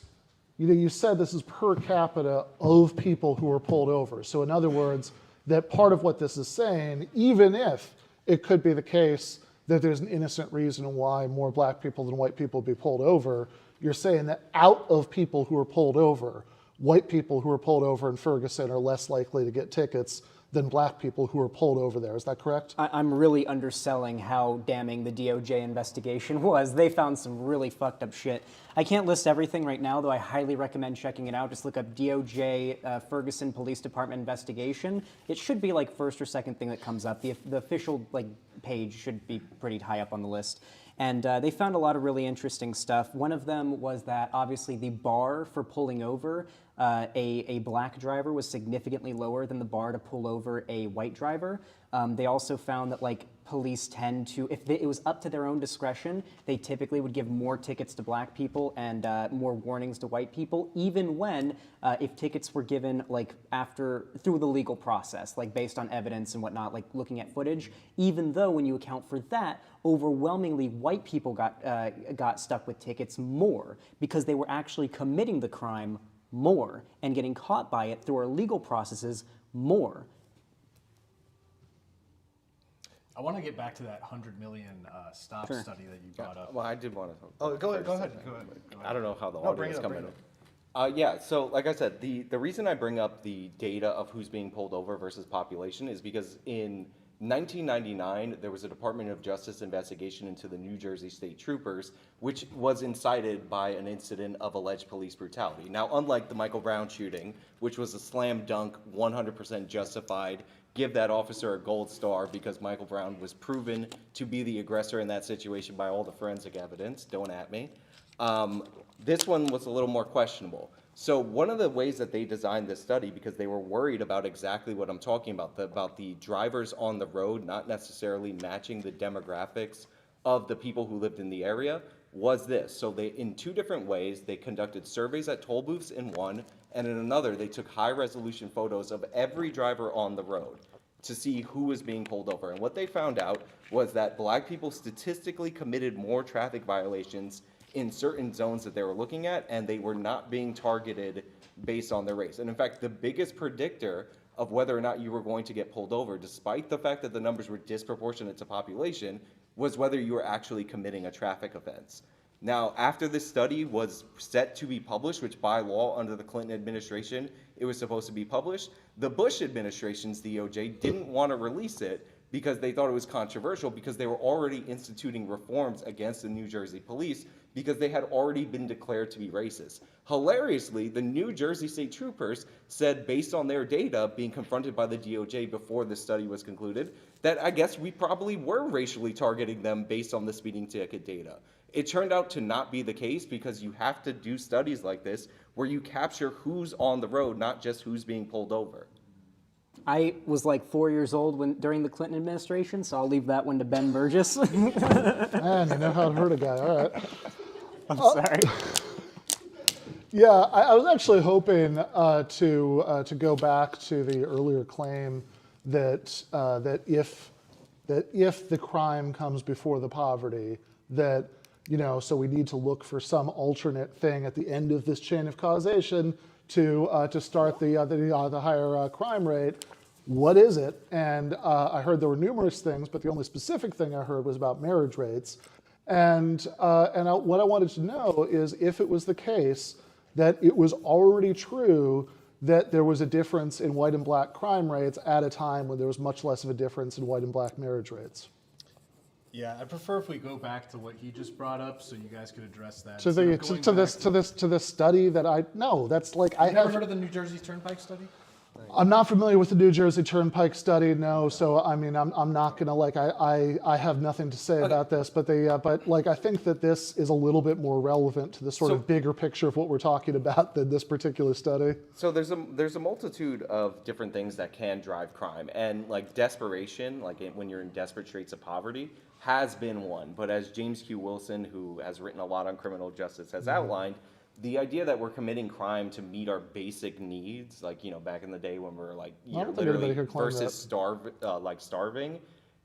you said this is per capita of people who are pulled over. So in other words, that part of what this is saying, even if it could be the case that there's an innocent reason why more black people than white people be pulled over, you're saying that out of people who are pulled over, white people who are pulled over in Ferguson are less likely to get tickets than black people who are pulled over there. Is that correct? I'm really underselling how damning the DOJ investigation was. They found some really fucked up shit. I can't list everything right now, though I highly recommend checking it out. Just look up DOJ Ferguson Police Department investigation. It should be like first or second thing that comes up. The official page should be pretty high up on the list. And they found a lot of really interesting stuff. One of them was that obviously the bar for pulling over a black driver was significantly lower than the bar to pull over a white driver. They also found that police tend to, if it was up to their own discretion, they typically would give more tickets to black people and more warnings to white people, even when if tickets were given through the legal process, based on evidence and whatnot, looking at footage. Even though when you account for that, overwhelmingly white people got stuck with tickets more because they were actually committing the crime more and getting caught by it through our legal processes more. I want to get back to that 100 million stop study that you brought up. Well, I did want to talk. Oh, go ahead. I don't know how the No, audio bring is it up, coming bring in. Yeah, so like I said, the reason I bring up the data of who's being pulled over versus population is because in 1999, there was a Department of Justice investigation into the New Jersey State Troopers, which was incited by an incident of alleged police brutality. Now, unlike the Michael Brown shooting, which was a slam dunk, 100% justified, give that officer a gold star because Michael Brown was proven to be the aggressor in that situation by all the forensic evidence, don't at me. This one was a little more questionable. So one of the ways that they designed this study, because they were worried about exactly what I'm talking about the drivers on the road not necessarily matching the demographics of the people who lived in the area, was this. So they, in two different ways, they conducted surveys at toll booths in one, and in another, they took high-resolution photos of every driver on the road to see who was being pulled over. And what they found out was that black people statistically committed more traffic violations in certain zones that they were looking at, and they were not being targeted based on their race. And in fact, the biggest predictor of whether or not you were going to get pulled over, despite the fact that the numbers were disproportionate to population, was whether you were actually committing a traffic offense. Now, after this study was set to be published, which by law under the Clinton administration, it was supposed to be published, the Bush administration's DOJ didn't want to release it because they thought it was controversial because they were already instituting reforms against the New Jersey police because they had already been declared to be racist. Hilariously, the New Jersey State Troopers said, based on their data being confronted by the DOJ before this study was concluded, that I guess we probably were racially targeting them based on the speeding ticket data. It turned out to not be the case because you have to do studies like this where you capture who's on the road, not just who's being pulled over. I was 4 years old during the Clinton administration, so I'll leave that one to Ben Burgis. Man, you know how to hurt a guy. All right. I'm sorry. Yeah, I was actually hoping to go back to the earlier claim that if the crime comes before the poverty, that so we need to look for some alternate thing at the end of this chain of causation to start the higher crime rate. What is it? And I heard there were numerous things, but the only specific thing I heard was about marriage rates. And what I wanted to know is if it was the case that it was already true that there was a difference in white and black crime rates at a time when there was much less of a difference in white and black marriage rates. Yeah, I prefer if we go back to what he just brought up, so you guys could address that. To instead the of going to back this study that I no, that's like I You never have. heard of the New Jersey Turnpike study? I'm not familiar with the New Jersey Turnpike study, no. So I mean, I'm not gonna like I have nothing to say about this, but I think that this is a little bit more relevant to the sort of bigger picture of what we're talking about than this particular study. So there's a multitude of different things that can drive crime, and like desperation, like when you're in desperate straits of poverty, has been one. But as James Q. Wilson, who has written a lot on criminal justice, has outlined, the idea that we're committing crime to meet our basic needs, like back in the day when we were like don't think anybody literally here claimed versus starving,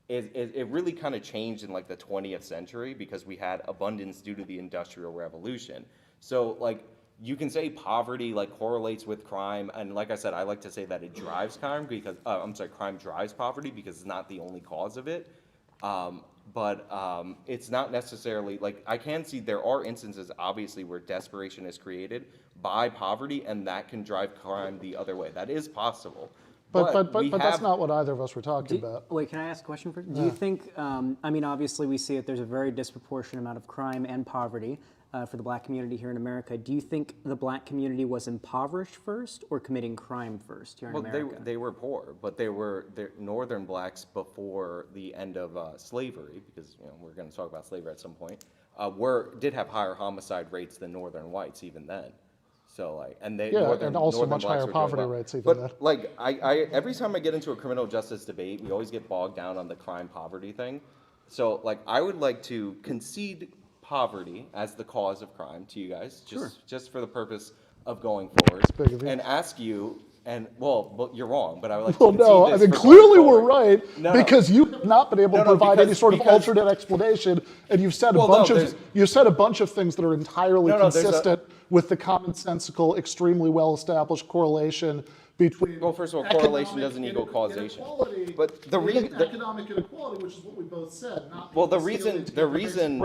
it really kind of changed in like the 20th century because we had abundance due to the Industrial Revolution. So like you can say poverty like correlates with crime, and like I said, I like to say that it drives crime because crime drives poverty because it's not the only cause of it. But it's not necessarily, like, I can see there are instances, obviously, where desperation is created by poverty, and that can drive crime the other way. That is possible. But that's not what either of us were talking about. Wait, can I ask a question first? Do you think, I mean, obviously we see that there's a very disproportionate amount of crime and poverty for the black community here in America. Do you think the black community was impoverished first or committing crime first here in America? They were poor, but they're northern blacks before the end of slavery, because we're going to talk about slavery at some point, did have higher homicide rates than northern whites even then. So like, and also much higher poverty rates even then. But like, I every time I get into a criminal justice debate, we always get bogged down on the crime poverty thing. So like, I would like to concede poverty as the cause of crime to you guys, just for the purpose of going forward, and ask you. And well, you're wrong, but I would like to concede no, I this mean for clearly going we're forward. right because you have not been able to provide any sort of because- alternate explanation, and you've said a bunch of things that are entirely consistent with the commonsensical, extremely well-established correlation between. Well, first of all, correlation doesn't equal causation. But the reason economic inequality, which is what we both said, not well, the necessarily reason.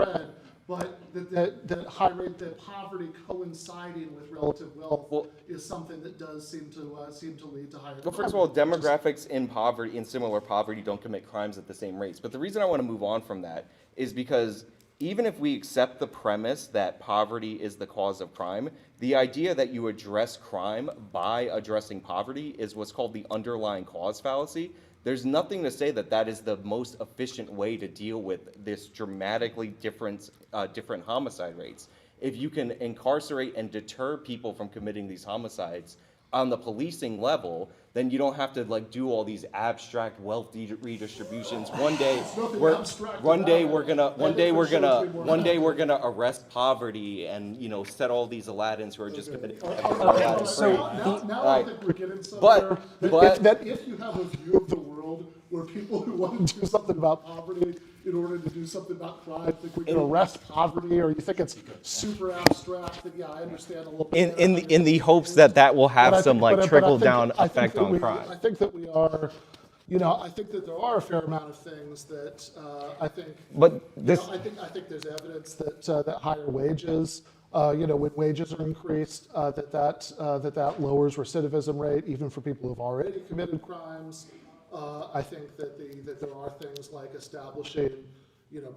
but that high rate, that poverty coinciding with relative wealth is something that does seem to lead to higher. Well, first of all, demographics in similar poverty don't commit crimes at the same rates. But the reason I want to move on from that is because even if we accept the premise that poverty is the cause of crime, the idea that you address crime by addressing poverty is what's called the underlying cause fallacy. There's nothing to say that that is the most efficient way to deal with this dramatically different homicide rates. If you can incarcerate and deter people from committing these homicides on the policing level, then you don't have to like do all these abstract wealth redistributions. One day we're gonna arrest poverty and set all these Aladdins who are just committing. Now I think we're getting somewhere. That if you have a view of the world where people who want to do something about poverty in order to do something about crime think we can arrest poverty, or you think it's super abstract, then I understand a little bit. In the hopes that will have some trickle down effect on crime. I think that we are. I think that there are a fair amount of things that I think. But this. I think there's evidence that higher wages, when wages are increased, that lowers recidivism rate even for people who've already committed crimes. I think that there are things like establishing,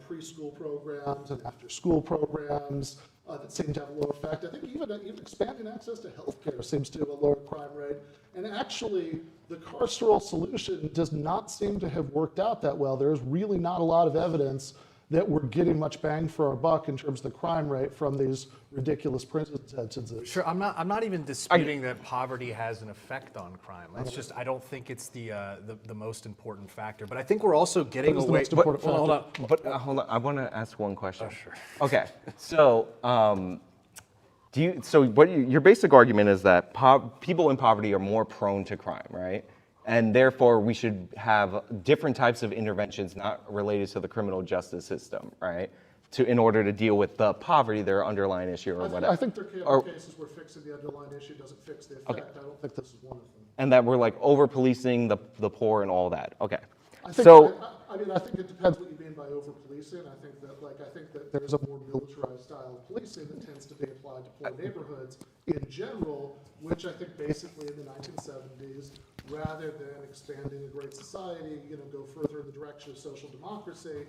preschool programs and after-school programs that seem to have a lower effect. I think even expanding access to healthcare seems to have a lower crime rate. And actually, the carceral solution does not seem to have worked out that well. There's really not a lot of evidence that we're getting much bang for our buck in terms of the crime rate from these ridiculous prison sentences. Sure, I'm not even disputing that poverty has an effect on crime. It's just I don't think it's the most important factor. But I think we're also getting away. Hold on. I want to ask one question. Oh, sure. Okay. So, your basic argument is that people in poverty are more prone to crime, right? And therefore, we should have different types of interventions not related to the criminal justice system, right? In order to deal with the poverty, their underlying issue or whatever. I think there are cases where fixing the underlying issue doesn't fix the effect. Okay. I don't think this is one of them. And that we're like over-policing the poor and all that. Okay. I think it depends what you mean by over-policing. I think that there's a more militarized style of policing that tends to be applied to poor neighborhoods in general, which I think basically in the 1970s rather than expanding a great society, go further in the direction of social democracy,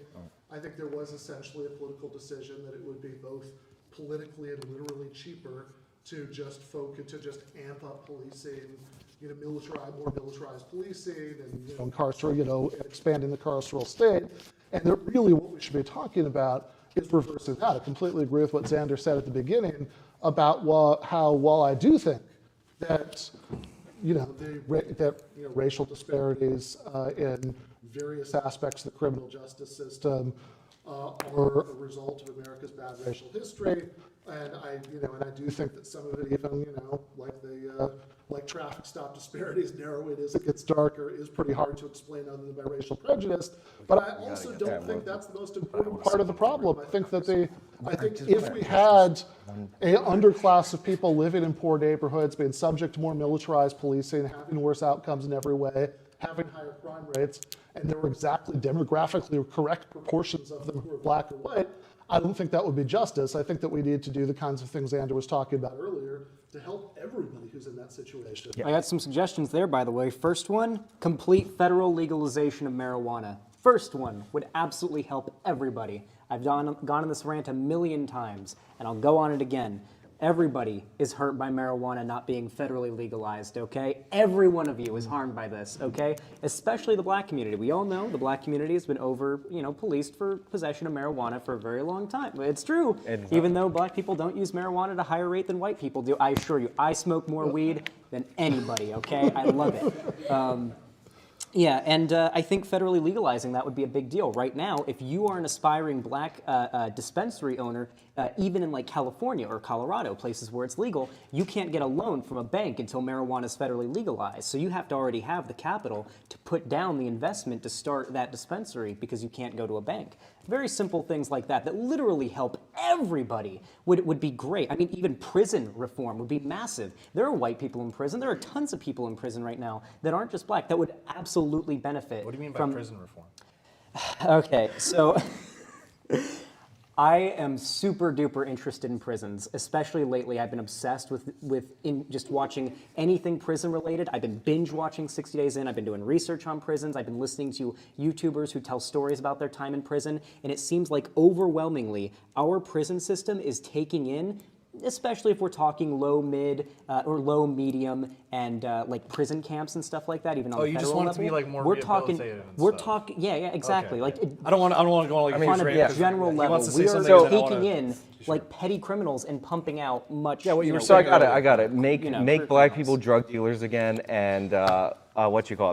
I think there was essentially a political decision that it would be both politically and literally cheaper to just amp up policing, more militarized policing, and expanding the carceral state. And that really what we should be talking about is reversing that. I completely agree with what Xander said at the beginning about how while I do think that racial disparities in various aspects of the criminal justice system are a result of America's bad racial history, and I do think that some of it even, like traffic stop disparities, narrow it as it gets darker, is pretty hard to explain other than by racial prejudice. But I also don't think that's the most important part of the problem. I think if we had an underclass of people living in poor neighborhoods, being subject to more militarized policing, having worse outcomes in every way, having higher crime rates, and there were exactly demographically correct proportions of them who were black or white, I don't think that would be justice. I think that we need to do the kinds of things Xander was talking about earlier to help everybody who's in that situation. I got some suggestions there, by the way. First one, complete federal legalization of marijuana. First one would absolutely help everybody. I've gone on this rant a million times, and I'll go on it again. Everybody is hurt by marijuana not being federally legalized, okay? Every one of you is harmed by this, okay? Especially the black community. We all know the black community has been policed for possession of marijuana for a very long time. It's true, even though black people don't use marijuana at a higher rate than white people do. I assure you, I smoke more weed than anybody, okay? I love it. Yeah, and I think federally legalizing that would be a big deal. Right now, if you are an aspiring black dispensary owner, even in like California or Colorado, places where it's legal, you can't get a loan from a bank until marijuana is federally legalized. So you have to already have the capital to put down the investment to start that dispensary because you can't go to a bank. Very simple things like that that literally help everybody would be great. I mean, even prison reform would be massive. There are white people in prison. There are tons of people in prison right now that aren't just black that would absolutely benefit. What do you mean by prison reform? Okay, so I am super duper interested in prisons, especially lately. I've been obsessed with just watching anything prison related. I've been binge watching 60 Days In. I've been doing research on prisons. I've been listening to YouTubers who tell stories about their time in prison. And it seems like overwhelmingly our prison system is taking in, especially if we're talking low, mid, or low, medium, and like prison camps and stuff like that, even on the federal level. Oh, you just want it to be like more rehabilitative and stuff. Yeah, exactly. Okay. Like I don't want to go on like on a general level, we are taking in like petty criminals and pumping out much. Yeah, what you were So saying. I got it. Make black people drug dealers again, and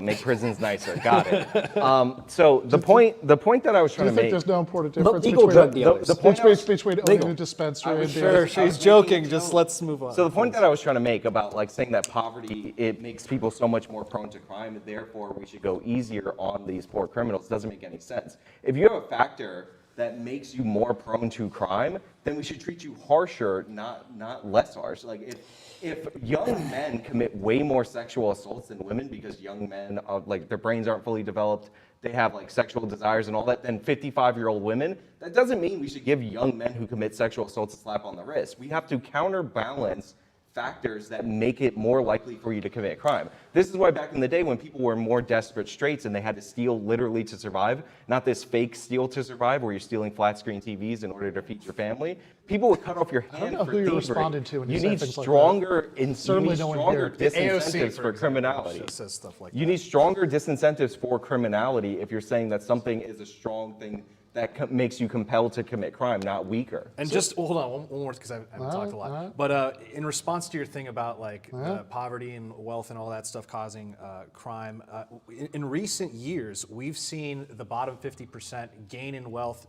make prisons nicer. Got it. So the point that I was Do trying you to think make. there's no important difference legal between drug dealers. The point between owning a dispensary and Sure, being she's joking. Just let's move on. So the point that I was trying to make about like saying that poverty, it makes people so much more prone to crime, and therefore we should go easier on these poor criminals doesn't make any sense. If you have a factor that makes you more prone to crime, then we should treat you harsher, not less harsh. Like if young men commit way more sexual assaults than women because young men are like their brains aren't fully developed, they have like sexual desires and all that, than 55-year-old women, that doesn't mean we should give young men who commit sexual assaults a slap on the wrist. We have to counterbalance factors that make it more likely for you to commit crime. This is why back in the day when people were in more desperate straits and they had to steal literally to survive, not this fake steal to survive where you're stealing flat screen TVs in order to feed your family, people would cut off your hand know for who you're thievery. responding to when you say need things like stronger, Certainly no one here. disincentives for criminality. Just says stuff like You need stronger disincentives for criminality if you're saying that something is a strong thing that makes you compelled to commit crime, not weaker. And just hold on, one more, because I haven't talked a lot. But in response to your thing about like poverty and wealth and all that stuff causing crime, in recent years we've seen the bottom 50% gain in wealth,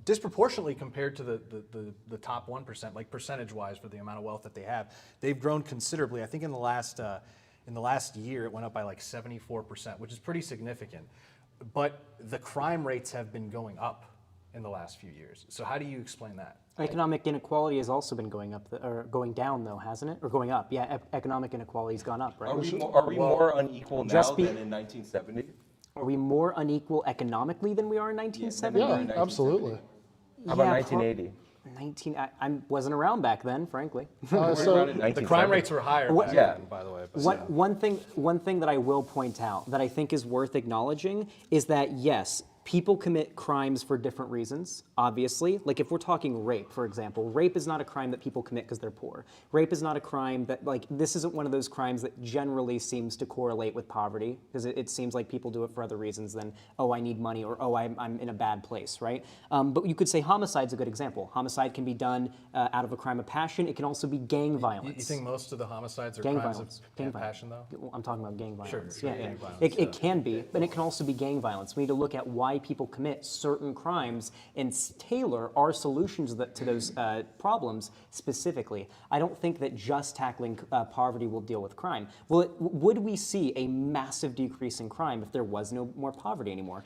disproportionately compared to the top 1%, like percentage-wise for the amount of wealth that they have. They've grown considerably. I think in the last year it went up by like 74%, which is pretty significant. But the crime rates have been going up in the last few years. So how do you explain that? Economic inequality has also been going up, or going down though, hasn't it? Or going up? Yeah, economic inequality's gone up, right? Are we more unequal now than in 1970? Are we more unequal economically than we are in 1970? Yeah, absolutely. How about 1980? I wasn't around back then, frankly. So The crime rates were higher back Yeah. then, by the way. But One thing that I will point out that I think is worth acknowledging is that yes, people commit crimes for different reasons, obviously. Like if we're talking rape, for example, rape is not a crime that people commit because they're poor. Rape is not a crime that, like, this isn't one of those crimes that generally seems to correlate with poverty, because it seems like people do it for other reasons than, oh, I need money, or oh, I'm in a bad place, right? But you could say homicide's a good example. Homicide can be done out of a crime of passion. It can also be gang violence. you think most of the homicides are Gang crimes violence. of Gang passion, though? Well, I'm talking about gang violence. Sure, yeah, gang yeah. violence, It can be, but it can also be gang violence. We need to look at why people commit certain crimes and tailor our solutions to those problems specifically. I don't think that just tackling poverty will deal with crime. Would we see a massive decrease in crime if there was no more poverty anymore?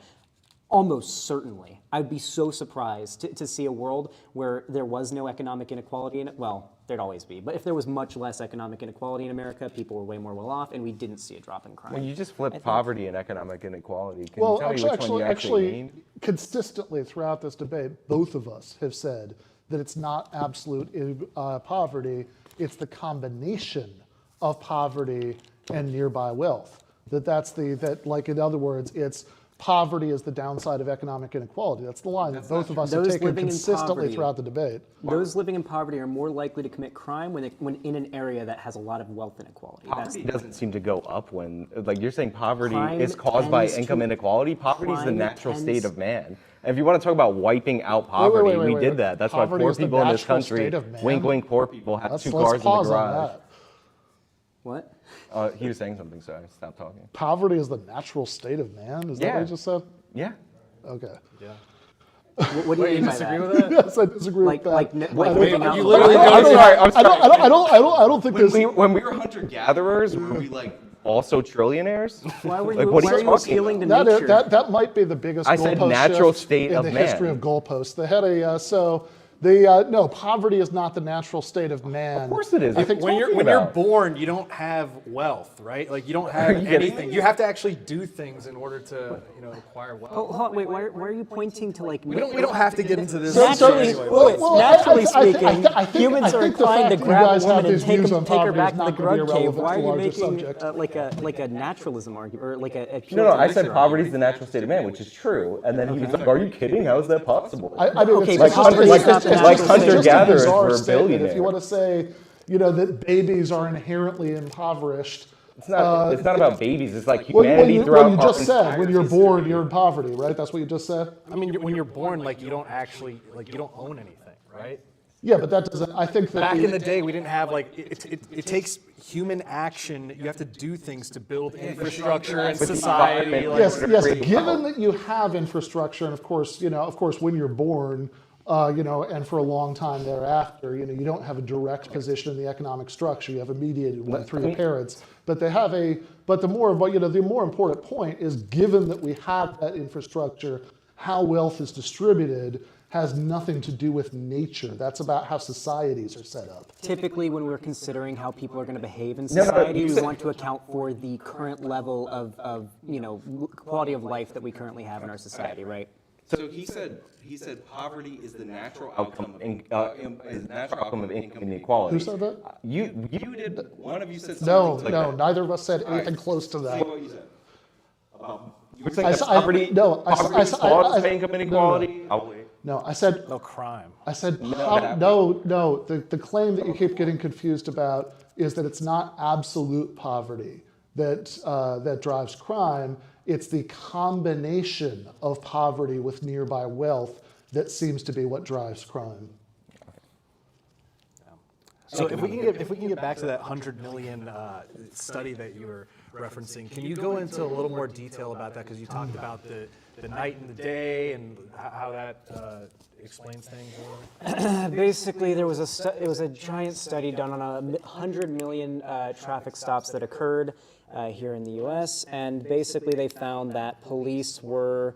Almost certainly. I'd be so surprised to see a world where there was no economic inequality in it. Well, there'd always be. But if there was much less economic inequality in America, people were way more well off, and we didn't see a drop in crime. When you just flip poverty and economic inequality, can well, you tell me which one you actually mean? consistently throughout this debate, both of us have said that it's not absolute poverty, it's the combination of poverty and nearby wealth. Like in other words, it's poverty is the downside of economic inequality. That's the line that both of us have Those taken living in consistently poverty- throughout the debate. Those living in poverty are more likely to commit crime when in an area that has a lot of wealth inequality. Poverty doesn't seem to go up when, like you're saying poverty Crime is caused by tends income to- inequality. Poverty is the crime natural state tends- of man. And if you want to talk about wiping out poverty, we wait. did that. That's Poverty why poor is the people in this natural country, state of man? wink, wink, poor people have Let's 2 cars in the pause on garage. that. What? He was saying something, so I stopped talking. Poverty is the natural state of man? Is that what Yeah. you just said? Yeah. Okay. What do you mean by Disagree that? with that? Yes, I disagree Like, with that. living out you in literally the- I don't- I'm sorry. I don't think there's. When we were hunter-gatherers, were we like also trillionaires? Why were you, Like, what why are are you you talking appealing to That, nature? that might be the biggest I said goalpost natural shift state in of the man. history of goalposts. They had no, poverty is not the natural state of man. Of course it is. I think When you're about? born, you don't have wealth, right? Like you don't have you kidding anything. me? You have to actually do things in order to, acquire wealth. Oh, hold on, wait, why are you pointing to like? We don't have to get into this. Naturally, anyway. naturally I speaking, humans are think the inclined fact to that you grab a guys have woman and these take views on her poverty back is to the not gonna be drug cave. irrelevant Why are to you larger making subject. like a naturalism argument or like a No, I said puritanism poverty is the natural state of man, which is true. And then he was like, "Are you kidding? How is that possible?" I mean, Okay, it's but just- poverty it's is not the just- natural it's just state. a Hunter-gatherers bizarre were statement. If you billionaires. want to say, that babies are inherently impoverished. It's not about babies. It's like Well, humanity you throughout just our said entire when you're history. born, you're in poverty, right? That's what you just said. I mean, when you're born, like you don't actually, like you don't own anything, right? Yeah, but that doesn't. I think that Back in the day, we didn't have like it takes human action. You have to do things to build infrastructure and But the society. environment- yes, Like, yes. create Given wealth. that you have infrastructure, and of course, when you're born, and for a long time thereafter, you don't have a direct position in the economic structure. You have a mediated one through your parents, but they have a. But the more important point is, given that we have that infrastructure, how wealth is distributed has nothing to do with nature. That's about how societies are set up. Typically, when we're considering how people are going to behave in No, society, you we said- want to account for the current level of quality of life that we currently have in our society, right? So he said poverty is the natural outcome of income inequality. Who said that? You did. One of you said No, something like that. neither of us said anything close to that. Say what you said. You were saying I that s- I- poverty, no, I s- poverty I is s- caused I- by income inequality. I'll wait. No, I said No crime. no. The claim that you keep getting confused about is that it's not absolute poverty that drives crime. It's the combination of poverty with nearby wealth that seems to be what drives crime. So if we can get back to that 100 million study that you were referencing, can you go into a little more detail about that? Because you talked about the night and the day and how that explains things. a little bit. Basically, it was a giant study done on 100 million traffic stops that occurred here in the U.S. And basically, they found that police were.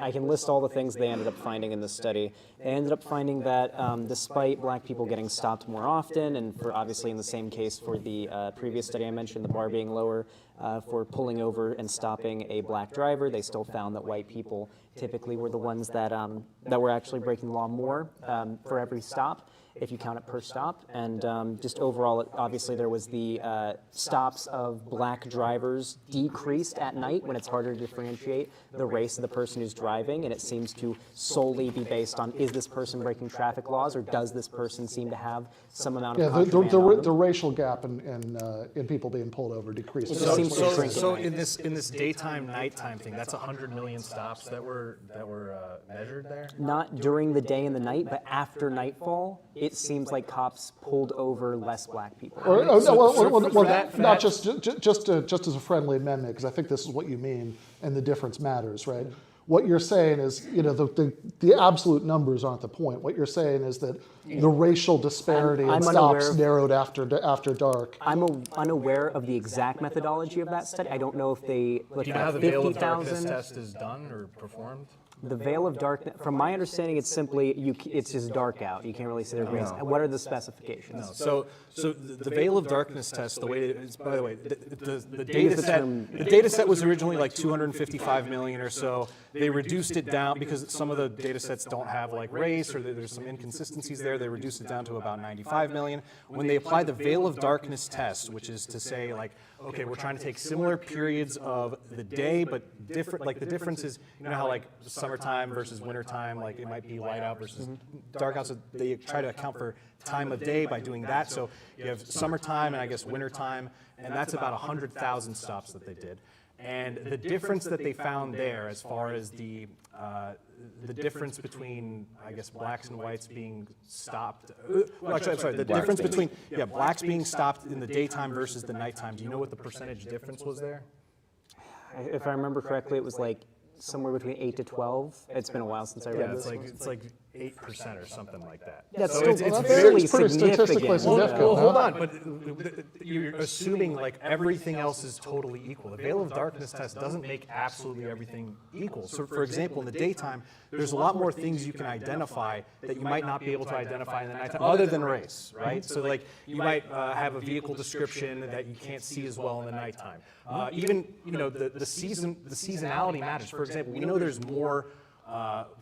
I can list all the things they ended up finding in this study. They ended up finding that despite black people getting stopped more often, and for obviously in the same case for the previous study I mentioned, the bar being lower, for pulling over and stopping a black driver. They still found that white people typically were the ones that were actually breaking the law more for every stop, if you count it per stop. And just overall, obviously there was the stops of black drivers decreased at night when it's harder to differentiate the race of the person who's driving, and it seems to solely be based on, is this person breaking traffic laws, or does this person seem to have some amount of contraband on them? The racial gap in people being pulled over decreased. So in this daytime, nighttime thing, that's 100 million stops that were measured there? Not during the day and the night, but after nightfall, it seems like cops pulled over less black people. Not just as a friendly amendment, because I think this is what you mean, and the difference matters, right? What you're saying is, the absolute numbers aren't the point. What you're saying is that the racial disparity in stops narrowed after dark. I'm unaware of the exact methodology of that study. I don't know if they looked Do you know how at the veil of 50,000. darkness test is done or performed? The veil of darkness, from my understanding, it's simply, it's just dark out. You can't really see the grains. What are the specifications? So the veil of darkness test, the way it is, by the way, the data set was originally like 255 million or so. They reduced it down because some of the data sets don't have like race, or there's some inconsistencies there. They reduced it down to about 95 million. When they applied the veil of darkness test, which is to say like, okay, we're trying to take similar periods of the day, but different, like the difference is, you know how like summertime versus wintertime, like it might be light out versus dark out, so they try to account for time of day by doing that. So you have summertime and I guess wintertime, and that's about 100,000 stops that they did. And the difference that they found there, as far as the difference between, I guess, blacks and whites being stopped. Well, actually, I'm sorry. The difference between blacks being stopped in the daytime versus the nighttime. Do you know what the percentage difference was there? If I remember correctly, it was like somewhere between 8 to 12. It's been a while since I read this. It's like 8% or something like that. That's so still it's fairly pretty statistically significant. significant. Well, hold on, but you're assuming like everything else is totally equal. The veil of darkness test doesn't make absolutely everything equal. So, for example, in the daytime, there's a lot more things you can identify that you might not be able to identify in the nighttime, other than race, right? So, like, you might have a vehicle description that you can't see as well in the nighttime. Even, the seasonality matters. For example, we know there's more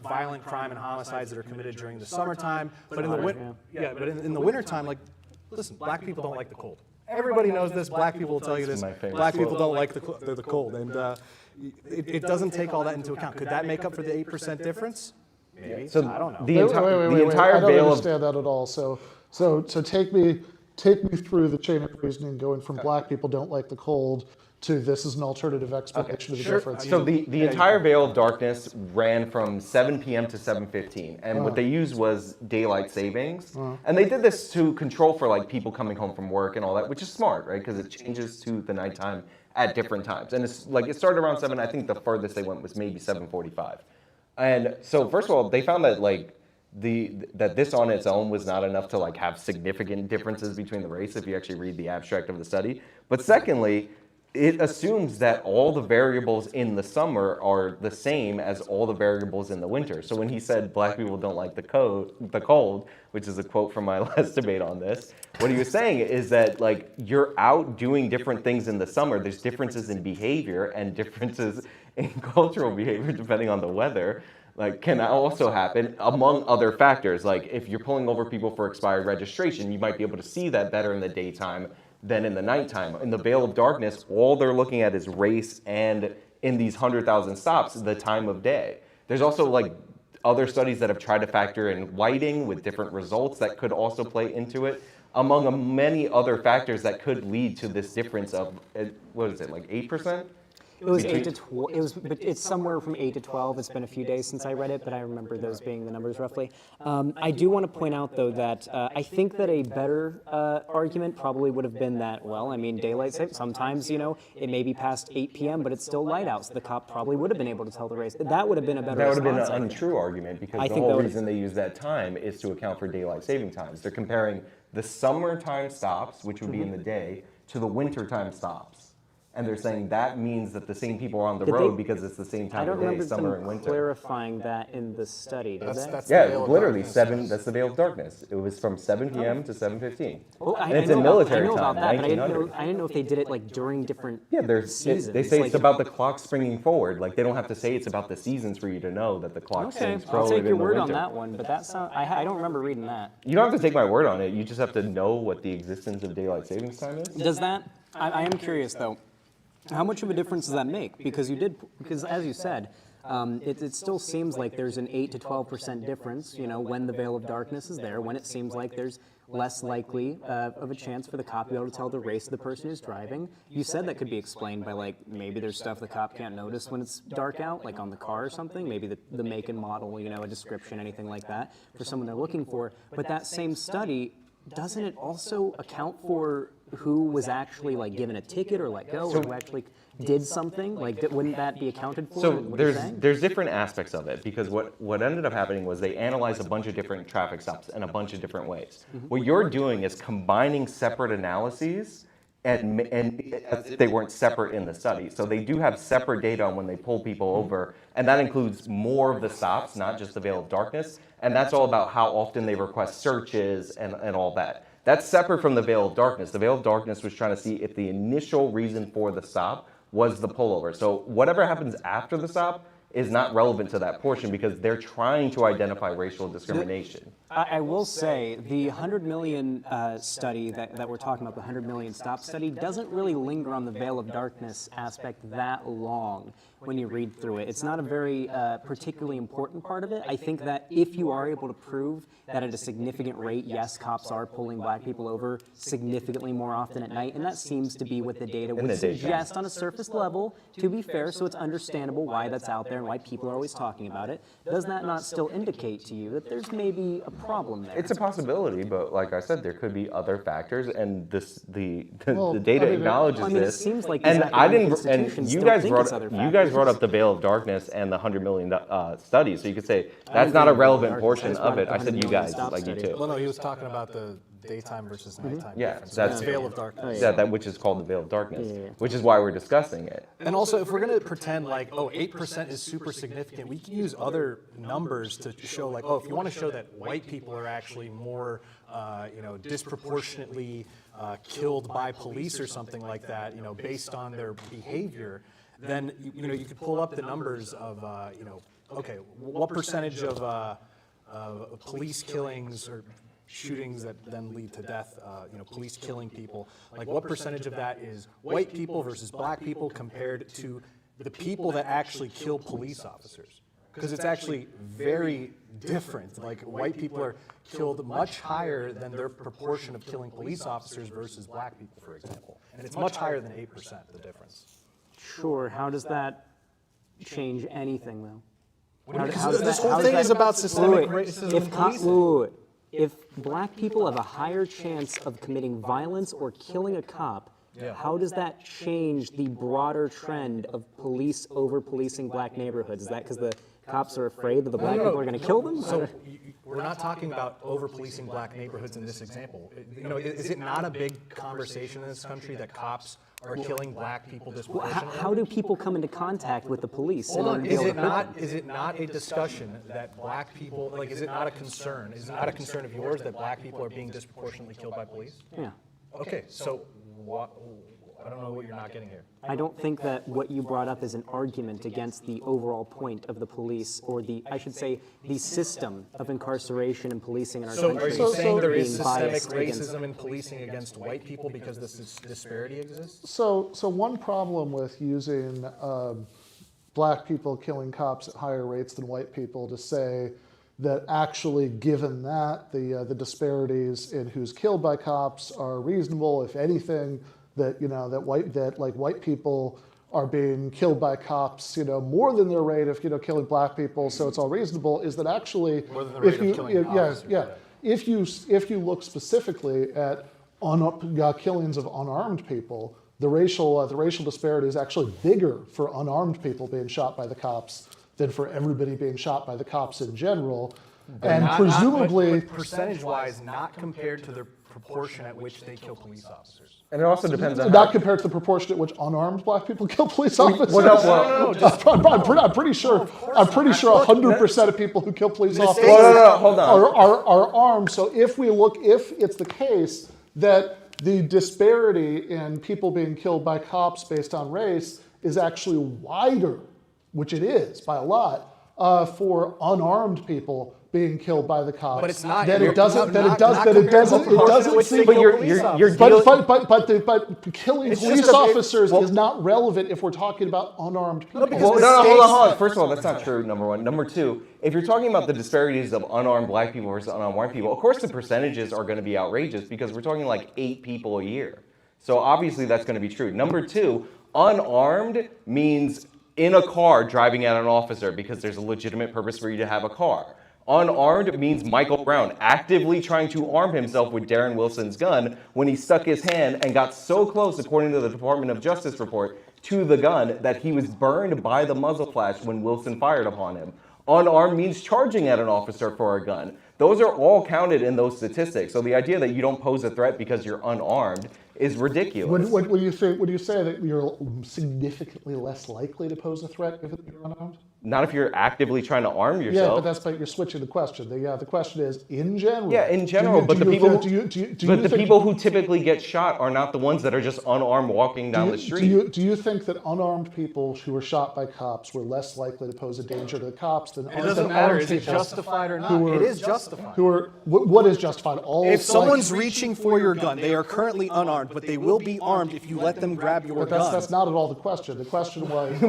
violent crime and homicides that are committed during the summertime, but in the in the wintertime, like, listen, black people don't like the cold. Everybody knows this. Black people will tell you this. Black people don't like the cold, and it doesn't take all that into account. Could that make up for the 8% difference? Maybe. So I don't know. The entire I don't veil of understand that at all. So take me through the chain of reasoning, going from black people don't like the cold to this is an alternative explanation of the difference. So the entire veil of darkness ran from 7 p.m. to 7:15, and what they used was daylight savings, and they did this to control for like people coming home from work and all that, which is smart, right? Because it changes to the nighttime at different times, and it's like it started around 7. I think the furthest they went was maybe 7:45, and so first of all, they found that like that this on its own was not enough to like have significant differences between the race if you actually read the abstract of the study, but secondly, it assumes that all the variables in the summer are the same as all the variables in the winter. So when he said black people don't like the cold, which is a quote from my last debate on this, what he was saying is that like you're out doing different things in the summer. There's differences in behavior and differences in cultural behavior depending on the weather. Like can also happen among other factors. Like if you're pulling over people for expired registration, you might be able to see that better in the daytime than in the nighttime. In the veil of darkness, all they're looking at is race, and in these 100,000 stops, the time of day. There's also like other studies that have tried to factor in whiting with different results that could also play into it, among many other factors that could lead to this difference of, what is it, like 8%? It was 8 to 12. It's somewhere from 8 to 12. It's been a few days since I read it, but I remember those being the numbers roughly. I do want to point out, though, that I think that a better argument probably would have been that, well, I mean, daylight savings, sometimes, it may be past 8 p.m., but it's still light out, so the cop probably would have been able to tell the race. That would have been a better response. That would have been an untrue argument, because the whole reason they use that time is to account for daylight saving times. They're comparing the summertime stops, which would be in the day, to the wintertime stops. and they're saying that means that the same people are on the Did road they- because it's the same I time don't of day, remember summer them and winter. clarifying that in the study, did they? That's the Yeah, veil of literally darkness. 7. That's the veil of darkness. It was from 7 p.m. to 7:15. Oh, And it's in I military know about time, that, but I didn't 1900. know if they did it like during different Yeah, seasons. they say it's like- about the clock springing forward. Like they don't have to say it's about the seasons for you to know that the clock Okay, springs I'll forward take in your the word on winter. that one, but that sound I don't remember reading that. You don't have to take my word on it. You just have to know what the existence of daylight savings time is. Does that? I am curious though. How much of a difference does that make? Because as you said, it still seems like there's an 8 to 12% difference. You know, when the veil of darkness is there, when it seems like there's less likely of a chance for the cop to be able to tell the race of the person who's driving. You said that could be explained by like maybe there's stuff the cop can't notice when it's dark out, like on the car or something. Maybe the make and model, you know, a description, anything like that for someone they're looking for. But that same study, doesn't it also account for who was actually like given a ticket or let go, or who actually did something? Like, wouldn't that be accounted for? So in what you're saying? there's different aspects of it because what ended up happening was they analyzed a bunch of different traffic stops in a bunch of different ways. What you're doing is combining separate analyses and as if they weren't separate in the study. So they do have separate data on when they pull people over, and that includes more of the stops, not just the veil of darkness. And that's all about how often they request searches and all that. That's separate from the veil of darkness. The veil of darkness was trying to see if the initial reason for the stop was the pullover. So whatever happens after the stop is not relevant to that portion because they're trying to identify racial discrimination. I will say the 100 million study that we're talking about, the 100 million stop study, doesn't really linger on the veil of darkness aspect that long when you read through it. It's not a very particularly important part of it. I think that if you are able to prove that at a significant rate, yes, cops are pulling black people over significantly more often at night, and that seems to be what the data would suggest on a surface level, to be fair, so it's understandable why that's out there and why people are always talking about it. Does that not still indicate to you that there's maybe a problem there? It's a possibility, but like I said, there could be other factors, and the Well, data I mean, acknowledges I mean, it this. seems like and these I academic didn't. And institutions you don't guys think brought it's other up you guys factors. brought up the veil of darkness and the 100 million study, so you could say I that's didn't not a think relevant darkness. portion I just of it. brought I up said the you 100 million guys, stop like you study. too. Well, no, he was talking about the daytime versus nighttime Yeah, difference. that's- It's veil of darkness. Yeah, that which is called the veil of darkness, which is why we're discussing it. And also, if we're going to pretend like, oh, 8% is super significant, we can use other numbers to show, like, oh, if you want to show that white people are actually more, disproportionately killed by police or something like that, based on their behavior, then you could pull up the numbers of, okay, what percentage of police killings or shootings that then lead to death, police killing people, like what percentage of that is white people versus black people compared to the people that actually kill police officers? Because it's actually very different. Like white people are killed much higher than their proportion of killing police officers versus black people, for example. And it's much higher than 8%, the difference. Sure. How does that change anything, though? Because this whole thing is about systemic racism and policing. If black people have a higher chance of committing violence or killing a cop, how does that change the broader trend of police over-policing black neighborhoods? Is that because the cops are afraid that the black people are going to kill them? So we're not talking about over-policing black neighborhoods in this example. Is it not a big conversation in this country that cops are killing black people disproportionately? How do people come into contact with the police? Hold on, is it not a discussion that black people, like, is it not a concern? Is it not a concern of yours that black people are being disproportionately killed by police? Yeah. Okay, so what, I don't know what you're not getting here. I don't think that what you brought up is an argument against the overall point of the police, or I should say, the system of incarceration and policing in our So country. are you saying there is being systemic biased against- racism in policing against white people because this disparity exists? So one problem with using black people killing cops at higher rates than white people to say that actually, given that, the disparities in who's killed by cops are reasonable, if anything, that white people are being killed by cops, more than their rate of killing black people, so it's all reasonable. Is that actually, More than the rate of killing officers, if you look specifically at killings of unarmed people, the racial disparity is actually bigger for unarmed people being shot by the cops than for everybody being shot by the cops in general. And presumably, percentage-wise, not compared to their proportion at which they kill police officers. And it also depends on Not compared to the proportion at which unarmed black people kill police officers. well, I'm pretty sure 100% of people who kill police officers hold on. are armed. So if it's the case that the disparity in people being killed by cops based on race is actually wider, which it is by a lot, for unarmed people being killed by the cops. But it's not. That it doesn't. But killing It's police just officers is not relevant if we're talking about unarmed people. Well, no, hold on. First of all, that's not true, number one. Number two, if you're talking about the disparities of unarmed black people versus unarmed white people, of course the percentages are going to be outrageous because we're talking like 8 people a year. So obviously that's going to be true. Number two, unarmed means in a car driving at an officer because there's a legitimate purpose for you to have a car. Unarmed means Michael Brown actively trying to arm himself with Darren Wilson's gun when he stuck his hand and got so close, according to the Department of Justice report, to the gun that he was burned by the muzzle flash when Wilson fired upon him. Unarmed means charging at an officer for a gun. Those are all counted in those statistics. So the idea that you don't pose a threat because you're unarmed is ridiculous. Would you say that you're significantly less likely to pose a threat if you're unarmed? Not if you're actively trying to arm Yeah, yourself. but you're switching the question. The question is in general. Yeah, in general, but the people who typically get shot are not the ones that are just unarmed walking down the street. Do you think that unarmed people who were shot by cops were less likely to pose a danger to the cops than It doesn't matter. Is it justified or not? It is justified. What is justified? If someone's reaching for your gun, they are currently unarmed, but they will be armed if you let them grab your gun. That's not at all the question. The question was.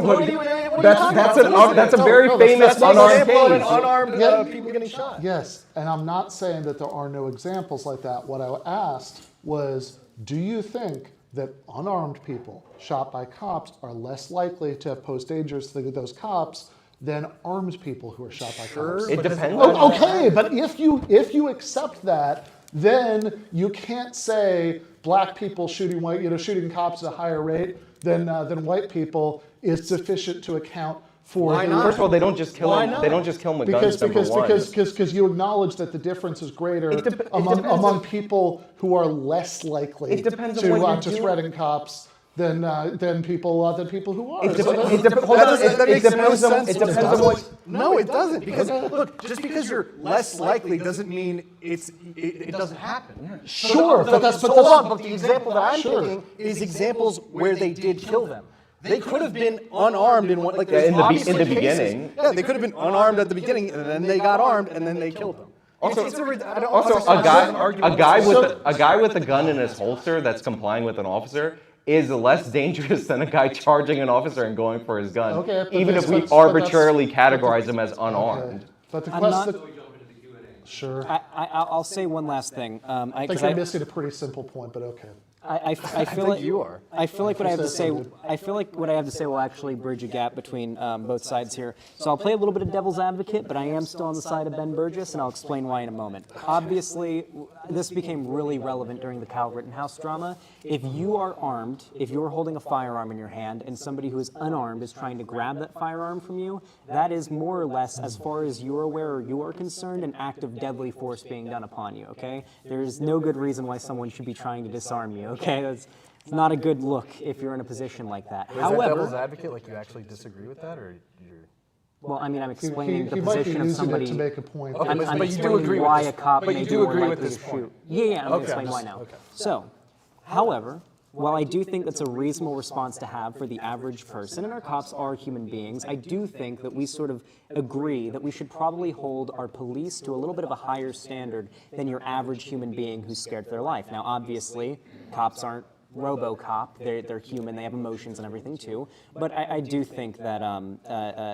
That's a very famous unarmed case. Unarmed people getting shot. Yes, and I'm not saying that there are no examples like that. What I asked was, do you think that unarmed people shot by cops are less likely to pose dangers to those cops than armed people who are shot by cops? It depends. Okay, but if you accept that, then you can't say black people shooting cops at a higher rate than white people is sufficient to account for. Why not? First of all, they don't just kill them. They don't just kill them with guns. Because you acknowledge that the difference is greater among people who are less likely to threaten cops than people who are. It depends on what. No, it doesn't. Because look, just because you're less likely doesn't mean it doesn't happen. Sure, but the example that I'm picking is examples where they did kill them. They could have been unarmed in the beginning. Yeah, they could have been unarmed at the beginning, and then they got armed, and then they killed them. A guy with a gun in his holster that's complying with an officer is less dangerous than a guy charging an officer and going for his gun, even if we arbitrarily categorize him as unarmed. Okay. But the question. Sure. I'll say one last thing. I think you're missing a pretty simple point, but okay. I feel like you are. I feel like what I have to say. I feel like what I have to say will actually bridge a gap between both sides here. So I'll play a little bit of devil's advocate, but I am still on the side of Ben Burgis, and I'll explain why in a moment. Obviously, this became really relevant during the Kyle Rittenhouse drama. If you are armed, if you're holding a firearm in your hand, and somebody who is unarmed is trying to grab that firearm from you, that is more or less, as far as you're aware or you are concerned, an act of deadly force being done upon you. Okay, there's no good reason why someone should be trying to disarm you. Okay, it's not a good look if you're in a position like that. However, devil's advocate, like you actually disagree with that, or you're... Well, I mean, I'm explaining the he might be position of using somebody. it to make a point. I'm but you do explaining agree with why this. a cop But may you be do more agree with likely this to point. shoot. Yeah, I'm going to explain why now. Okay. So, however, while I do think that's a reasonable response to have for the average person, and our cops are human beings, I do think that we sort of agree that we should probably hold our police to a little bit of a higher standard than your average human being who's scared for their life. Now, obviously, cops aren't RoboCop. They're human. They have emotions and everything too. But I do think that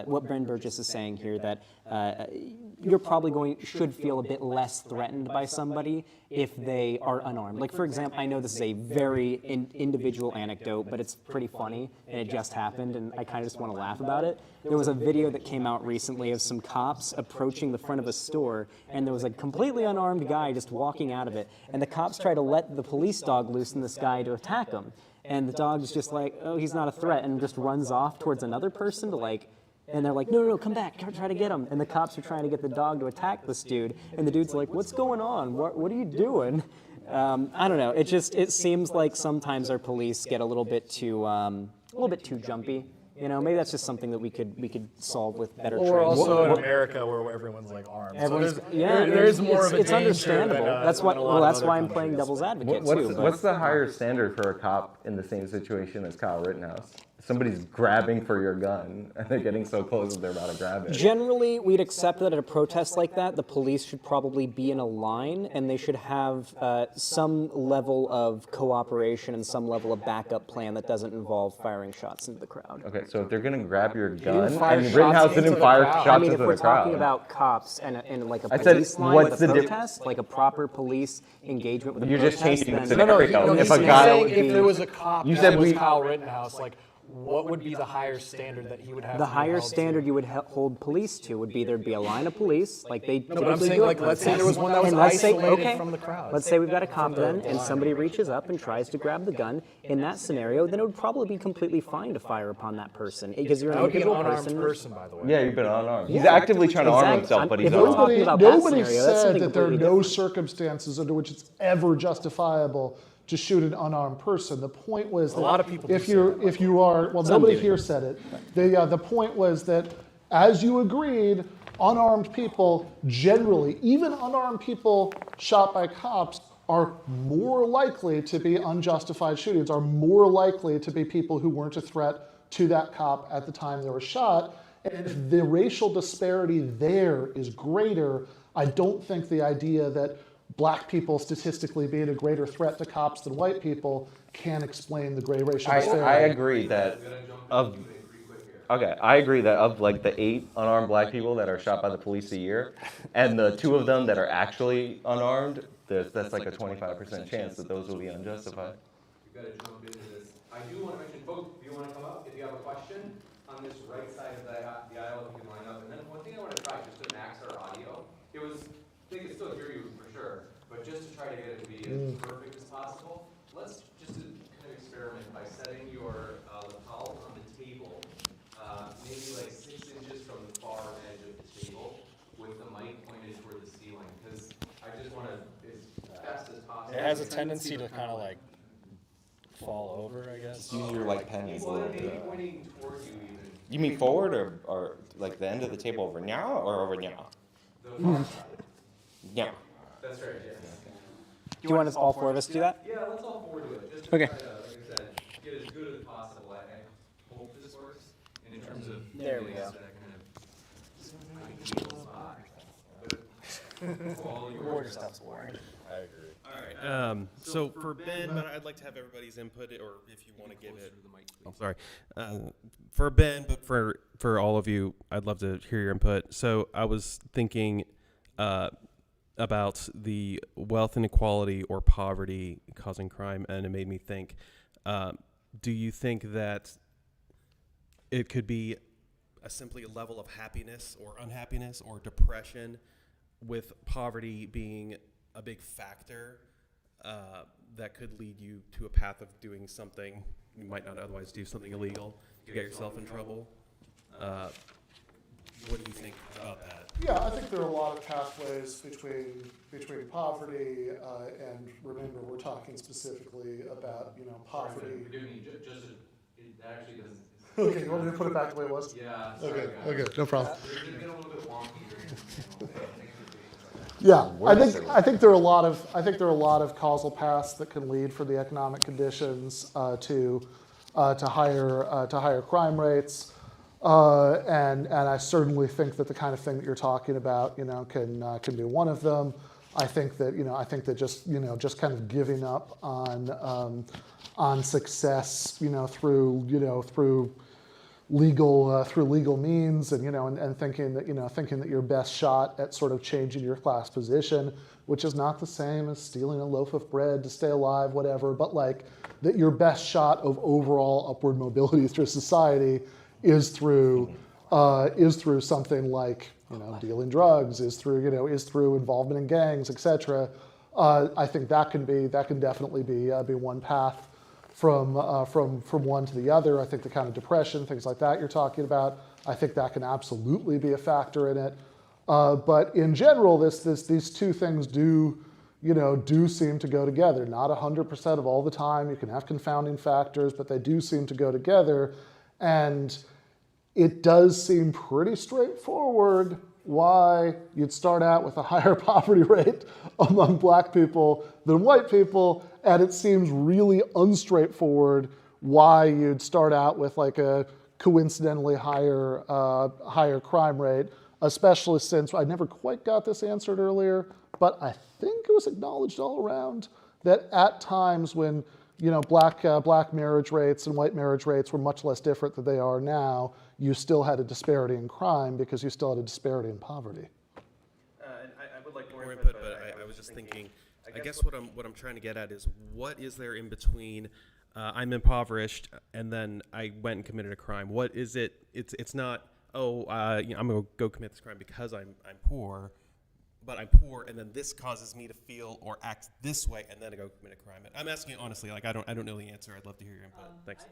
what Ben Burgis is saying here, that you're probably should feel a bit less threatened by somebody if they are unarmed. Like, for example, I know this is a very individual anecdote, but it's pretty funny, and it just happened, and I kind of just want to laugh about it. There was a video that came out recently of some cops approaching the front of a store, and there was a completely unarmed guy just walking out of it, and the cops try to let the police dog loose in this guy to attack him. And the dog's just like, oh, he's not a threat, and just runs off towards another person to and they're like, no, come back, try to get him. And the cops are trying to get the dog to attack this dude, and the dude's like, what's going on? What are you doing? I don't know. It seems like sometimes our police get a little bit too jumpy. You know, maybe that's just something that we could solve with better We're training. also in America where everyone's like armed. Everyone's, So yeah, there's more of a it's danger understandable. than, That's than why. a lot Well, of that's other why I'm playing countries. devil's advocate What's, too. but- what's the higher standard for a cop in the same situation as Kyle Rittenhouse? Somebody's grabbing for your gun, and they're getting so close that they're about to grab it. Generally, we'd accept that at a protest like that, the police should probably be in a line, and they should have some level of cooperation and some level of backup plan that doesn't involve firing shots into the crowd. Okay, so if they're gonna grab your gun, fire and shots Rittenhouse into didn't the fire crowd. shots I mean, if into we're the crowd. talking about cops and like a I said, police line what's with the a diff- protest, like a proper police engagement with a You're protest, just changing the then- scenario. If a he's guy- saying would if be- there was a cop You that said was we- Kyle Rittenhouse, like what would be the higher standard that he would have? The to be higher held standard to? you would hold police to would be there'd be a line of police, like they No, but I'm typically saying do at like let's say there was protests. one that was And let's say, isolated okay, from the crowd. let's say we've got a cop then, and somebody reaches up and tries to grab the gun. In that scenario, then it would probably be completely fine to fire upon that person because you're an That would be an individual unarmed person, by the way. Yeah, you've been unarmed. He's actively trying to arm Exactly. himself, but he's If it was unarmed. talking about that Nobody scenario, that's said something that there are completely no different. circumstances under which it's ever justifiable to shoot an unarmed person. The point was that lot of people do if say you are well, Some nobody do. here said it. The point was that as you agreed, unarmed people generally, even unarmed people shot by cops, are more likely to be unjustified shootings, are more likely to be people who weren't a threat to that cop at the time they were shot. And if the racial disparity there is greater, I don't think the idea that black people statistically being a greater threat to cops than white people can explain the gray racial disparity. I agree that of I agree that of like the 8 unarmed black people that are shot by the police a year, and the 2 of them that are actually unarmed, that's like a 25% chance that those will be unjustified. You've got to jump into this. I do want to mention, folks, if you want to come up, if you have a question on this right side of the aisle, if you can line up. And then one thing I want to try, just to max our audio, they can still hear you for sure, but just to try to get it to be as perfect as possible, let's just kind of experiment by setting your lapel on the table, maybe like 6 inches from the far edge of the table, with the mic pointed toward the ceiling, because I just want to, as fast as possible. It has a tendency to kind of like fall over, I guess. Use your like pennies a Well, little maybe bit. pointing towards you even. You mean forward or like the end of the table over now or over now? The far side. Now. That's right, yes. Do you want us all 4 of us to do that? Yeah, let's all forward to it. Just to Okay. try to, like I said, get as good as possible. I hope this works in terms of There we getting us go. that kind of ideal spot. But all yours. stuff's boring. All right. So for Ben, but I'd like to have everybody's input, or if you want to give it. I'm sorry. For Ben, but for all of you, I'd love to hear your input. So I was thinking about the wealth inequality or poverty causing crime, and it made me think: do you think that it could be simply a level of happiness or unhappiness or depression, with poverty being a big factor that could lead you to a path of doing something you might not otherwise do, something illegal, to get yourself in trouble? What do you think about that? Yeah, I think there are a lot of pathways between poverty and remember we're talking specifically about poverty. Forgive me, just it actually doesn't. Okay, you want me to put it back the way it was? Yeah. sorry, Okay, guys. okay, no problem. It's gonna get a little bit wonky during this panel. Yeah, I think there are a lot of causal paths that can lead for the economic conditions to higher crime rates, and I certainly think that the kind of thing that you're talking about can be one of them. I think that just kind of giving up on success through legal means, and thinking that your best shot at sort of changing your class position, which is not the same as stealing a loaf of bread to stay alive, whatever, but like that your best shot of overall upward mobility through society is through something like dealing drugs, is through involvement in gangs, etc. I think that can definitely be one path from one to the other. I think the kind of depression, things like that you're talking about, I think that can absolutely be a factor in it. But in general, these two things do do seem to go together. Not 100% of all the time. You can have confounding factors, but they do seem to go together. And it does seem pretty straightforward why you'd start out with a higher poverty rate among black people than white people, and it seems really unstraightforward why you'd start out with like a coincidentally higher crime rate, especially since I never quite got this answered earlier, but I think it was acknowledged all around that at times when black marriage rates and white marriage rates were much less different than they are now, you still had a disparity in crime because you still had a disparity in poverty. And I would like more input, but I was just thinking, I guess what I'm trying to get at is what is there in between I'm impoverished and then I went and committed a crime? What is it? It's not, I'm going to go commit this crime because I'm poor, but I'm poor and then this causes me to feel or act this way and then I go commit a crime. I'm asking honestly, like I don't know the answer. I'd love to hear your input. Thanks.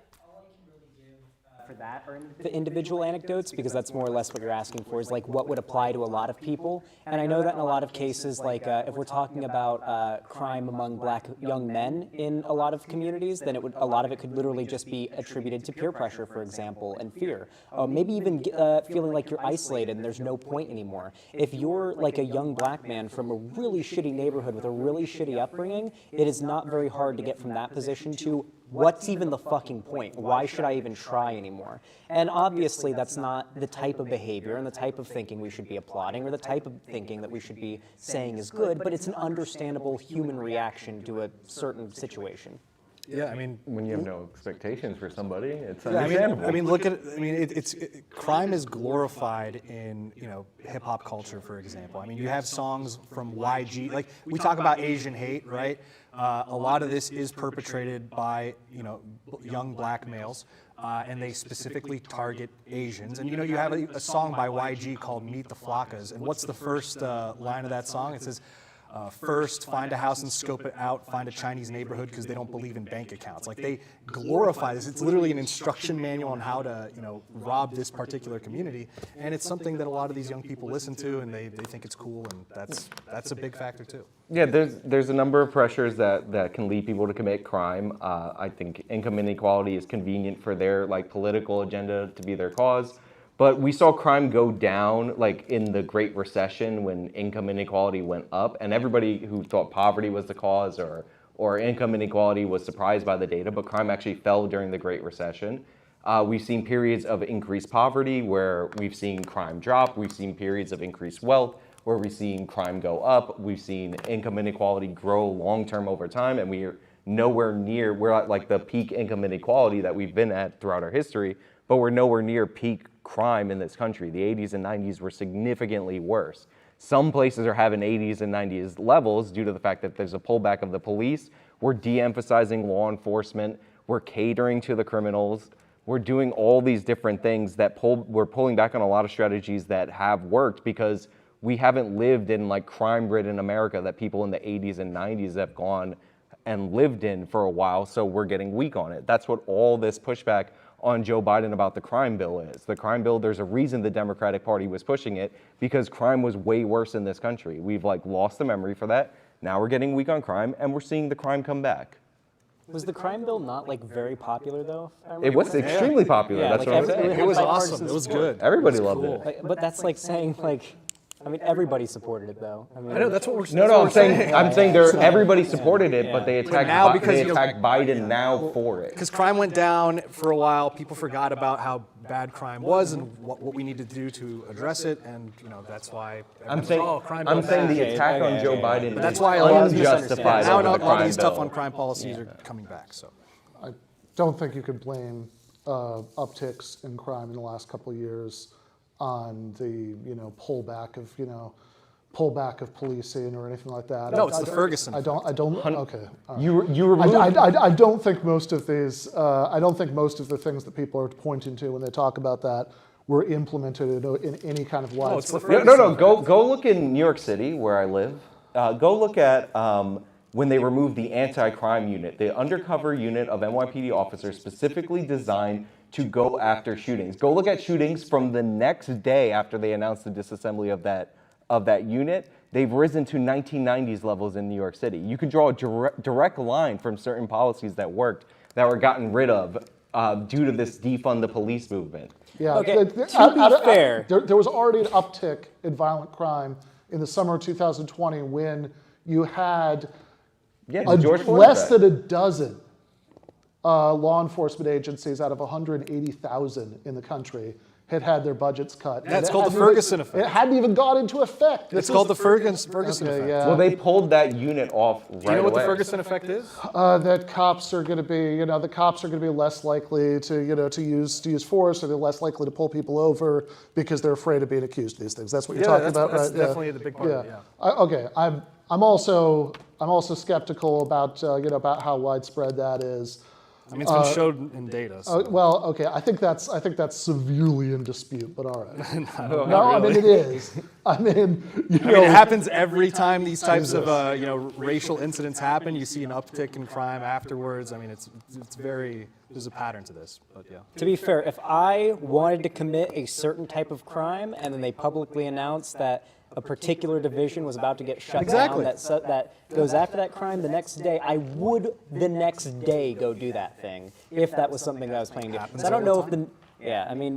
For that are the individual anecdotes, because that's more or less what you're asking for, is like what would apply to a lot of people. And I know that in a lot of cases, like if we're talking about crime among black young men in a lot of communities, then a lot of it could literally just be attributed to peer pressure, for example, and fear. Maybe even feeling like you're isolated and there's no point anymore. If you're like a young black man from a really shitty neighborhood with a really shitty upbringing, it is not very hard to get from that position to what's even the fucking point? Why should I even try anymore? And obviously that's not the type of behavior and the type of thinking we should be applauding or the type of thinking that we should be saying is good, but it's an understandable human reaction to a certain situation. Yeah, I mean, When you have no expectations for somebody, it's yeah, understandable. I mean, look at. I mean, crime is glorified in hip hop culture, for example. I mean, you have songs from YG. Like we talk about Asian hate, right? A lot of this is perpetrated by young black males, and they specifically target Asians. And you have a song by YG called "Meet the Flockas," and what's the first line of that song? It says, first, find a house and scope it out, find a Chinese neighborhood because they don't believe in bank accounts. Like they glorify this. It's literally an instruction manual on how to, rob this particular community. And it's something that a lot of these young people listen to and they think it's cool, and that's a big factor too. Yeah, there's a number of pressures that can lead people to commit crime. I think income inequality is convenient for their political agenda to be their cause. But we saw crime go down in the Great Recession when income inequality went up, and everybody who thought poverty was the cause or income inequality was surprised by the data, but crime actually fell during the Great Recession. We've seen periods of increased poverty where we've seen crime drop. We've seen periods of increased wealth where we've seen crime go up. We've seen income inequality grow long-term over time, and we're at the peak income inequality that we've been at throughout our history, but we're nowhere near peak crime in this country. The 80s and 90s were significantly worse. Some places are having 80s and 90s levels due to the fact that there's a pullback of the police. We're de-emphasizing law enforcement. We're catering to the criminals. We're doing all these different things that we're pulling back on a lot of strategies that have worked because we haven't lived in crime-ridden America that people in the 80s and 90s have gone and lived in for a while, so we're getting weak on it. That's what all this pushback on Joe Biden about the crime bill is. The crime bill, there's a reason the Democratic Party was pushing it, because crime was way worse in this country. We've lost the memory for that. Now we're getting weak on crime, and we're seeing the crime come back. Was the crime bill not very popular though? It was extremely popular. Yeah, that's what I'm saying. It was awesome. It was good. Everybody loved it. But that's saying everybody supported it though. I know that's what we're. No, I'm saying everybody supported it, but they attacked Biden now for it. Because crime went down for a while, people forgot about how bad crime was and what we needed to do to address it, and that's why. I'm saying the attack on Joe Biden. But that's why a lot of unjustified. Now a lot of these tough on crime policies are coming back. So I don't think you could blame upticks in crime in the last couple of years on the pullback of policing or anything like that. No, it's the Ferguson. I don't. Okay. You removed. I don't think most of these. I don't think most of the things that people are pointing to when they talk about that were implemented in any kind of widespread. No. Go look in New York City where I live. Go look at when they removed the anti-crime unit, the undercover unit of NYPD officers specifically designed to go after shootings. Go look at shootings from the next day after they announced the disassembly of that of that unit, they've risen to 1990s levels in New York City. You could draw a direct line from certain policies that worked that were gotten rid of due to this defund the police movement. Yeah. Okay, to be fair. There was already an uptick in violent crime in the summer of 2020 when you had less than a dozen law enforcement agencies out of 180,000 in the country had their budgets cut. That's called the Ferguson effect. It hadn't even gone into effect. It's called the Ferguson effect. Yeah. Well, they pulled that unit off right away. Do you know what the Ferguson effect is? That cops are going to be, the cops are going to be less likely to use force, or they're less likely to pull people over because they're afraid of being accused of these things. That's what you're talking about, that's right? definitely the big part. Yeah. Yeah. Okay. I'm also skeptical about about how widespread that is. I mean, it's been showed in data. So. Well, okay. I think that's severely in dispute, but all right. I mean it is. I mean, it happens every time these types of racial incidents happen. You see an uptick in crime afterwards. I mean, it's very, there's a pattern to this. But yeah. To be fair, if I wanted to commit a certain type of crime and then they publicly announced that a particular division was about to get shut down that goes after that crime the next day, I would the next day go do that thing if that was something that I was planning to do. So I don't know if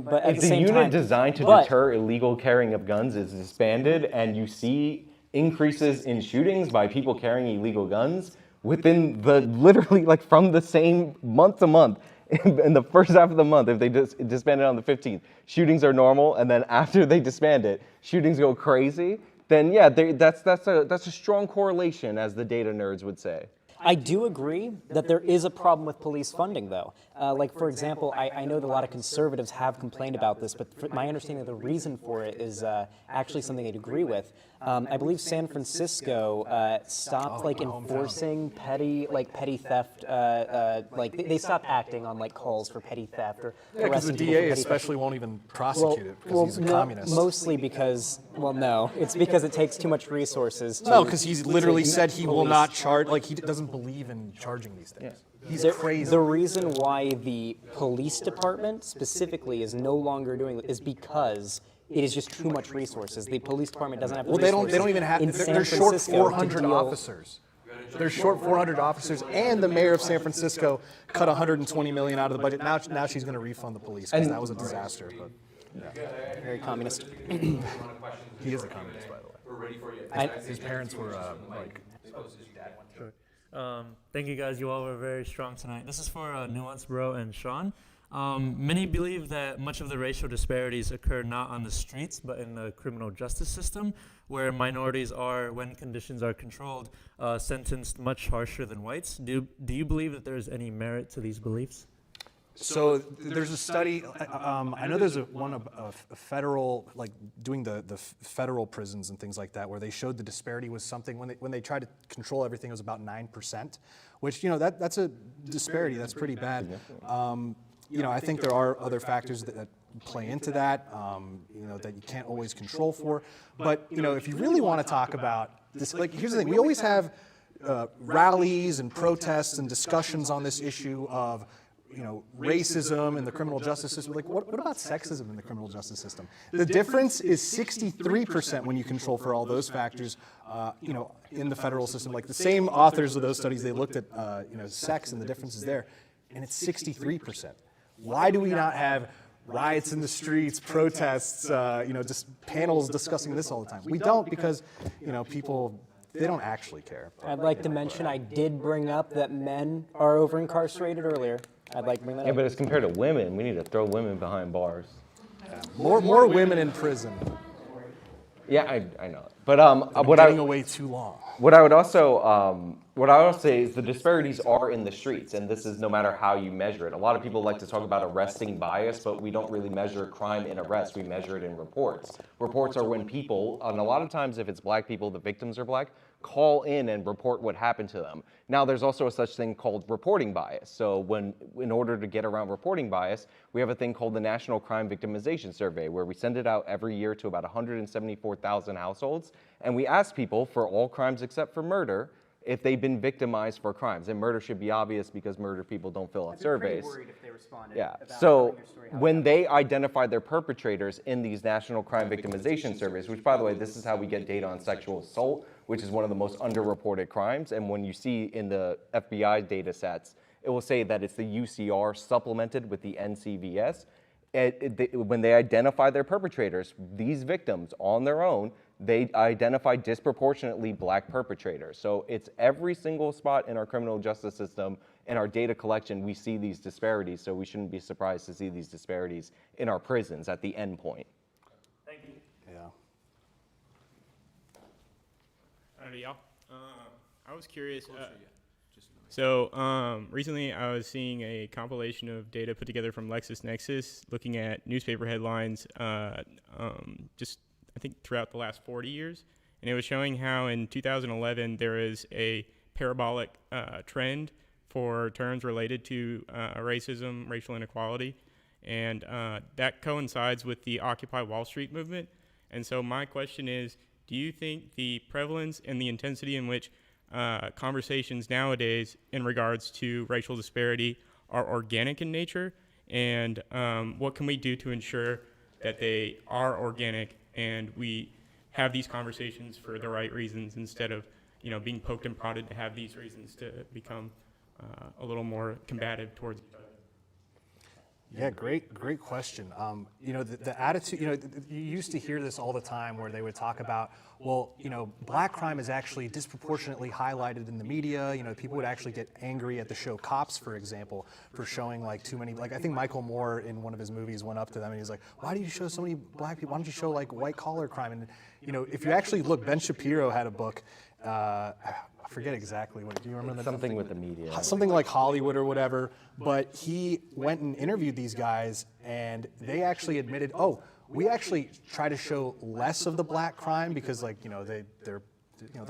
but at If the same time, unit designed to deter illegal carrying of guns is disbanded and you see increases in shootings by people carrying illegal guns within literally like from the same month to month, in the first half of the month, if they disband it on the 15th, shootings are normal, and then after they disband it, shootings go crazy, then yeah, that's a strong correlation, as the data nerds would say. I do agree that there is a problem with police funding, though. Like, for example, I know that a lot of conservatives have complained about this, but my understanding of the reason for it is actually something I'd agree with. I believe San Francisco stopped enforcing petty theft. They stopped acting on calls for petty theft or because the DA especially won't even prosecute it because he's a communist. Mostly because, it's because it takes too much resources. No, because he's literally said he will not charge. He doesn't believe in charging these things. Yeah. He's crazy. The reason why the police department specifically is no longer doing it is because it is just too much resources. The police department doesn't have the resources. They don't even have. They're short 400 officers. They're short 400 officers, and the mayor of San Francisco cut 120 million out of the budget. Now she's going to refund the police because that was a disaster. But yeah. Very communist. He is a communist, by the way. We're ready for you. His parents were Thank you guys. You all were very strong tonight. This is for Nuance, Bro, and Sean. Many believe that much of the racial disparities occur not on the streets, but in the criminal justice system, where minorities are, when conditions are controlled, sentenced much harsher than whites. Do you believe that there is any merit to these beliefs? So there's a study. I know there's one of federal, doing the federal prisons and things like that, where they showed the disparity was something when they tried to control everything, it was about 9%, which that's a disparity. That's pretty bad. I think there are other factors that play into that. That you can't always control for. But if you really want to talk about this, here's the thing: we always have rallies and protests and discussions on this issue of racism in the criminal justice system. What about sexism in the criminal justice system? The difference is 63% when you control for all those factors, in the federal system. The same authors of those studies, they looked at, sex and the differences there, and it's 63%. Why do we not have riots in the streets, protests, just panels discussing this all the time? We don't, because, people, they don't actually care. I'd like to mention I did bring up that men are over-incarcerated earlier. I'd like to bring that up. Yeah, but as compared to women, we need to throw women behind bars. More women in prison. Yeah, I know. But getting away too long. What I would also say is the disparities are in the streets, and this is no matter how you measure it. A lot of people like to talk about arresting bias, but we don't really measure crime in arrests. We measure it in reports. Reports are when people, and a lot of times if it's black people, the victims are black, call in and report what happened to them. Now, there's also a such thing called reporting bias. So in order to get around reporting bias, we have a thing called the National Crime Victimization Survey, where we send it out every year to about 174,000 households, and we ask people for all crimes except for murder if they've been victimized for crimes. And murder should be obvious because murder people don't fill out surveys. Worried if they responded. Yeah. About So telling your story, how it when happened. they identify their perpetrators in these national crime victimization surveys, which by the way, this is how we get data on sexual assault, which is one of the most underreported crimes. And when you see in the FBI data sets, it will say that it's the UCR supplemented with the NCVS. When they identify their perpetrators, these victims on their own, they identify disproportionately black perpetrators. So it's every single spot in our criminal justice system and our data collection, we see these disparities. So we shouldn't be surprised to see these disparities in our prisons at the end point. Thank you. Yeah. Howdy, y'all. I was curious. Recently I was seeing a compilation of data put together from LexisNexis looking at newspaper headlines just I think throughout the last 40 years. And it was showing how in 2011 there is a parabolic trend for terms related to racism, racial inequality. And that coincides with the Occupy Wall Street movement. And so my question is, do you think the prevalence and the intensity in which conversations nowadays in regards to racial disparity are organic in nature? And what can we do to ensure that they are organic and we have these conversations for the right reasons instead of, being poked and prodded to have these reasons to become a little more combative towards each other? Yeah, great question. The attitude, you used to hear this all the time where they would talk about, well, black crime is actually disproportionately highlighted in the media. People would actually get angry at the show Cops, for example, for showing like too many, like I think Michael Moore in one of his movies went up to them and he's like, why do you show so many black people? Why don't you show like white collar crime? And, if you actually look, Ben Shapiro had a book, I forget exactly what, do you remember? Something with the media. Something like Hollywood or whatever, but he went and interviewed these guys and they actually admitted, we actually try to show less of the black crime because they're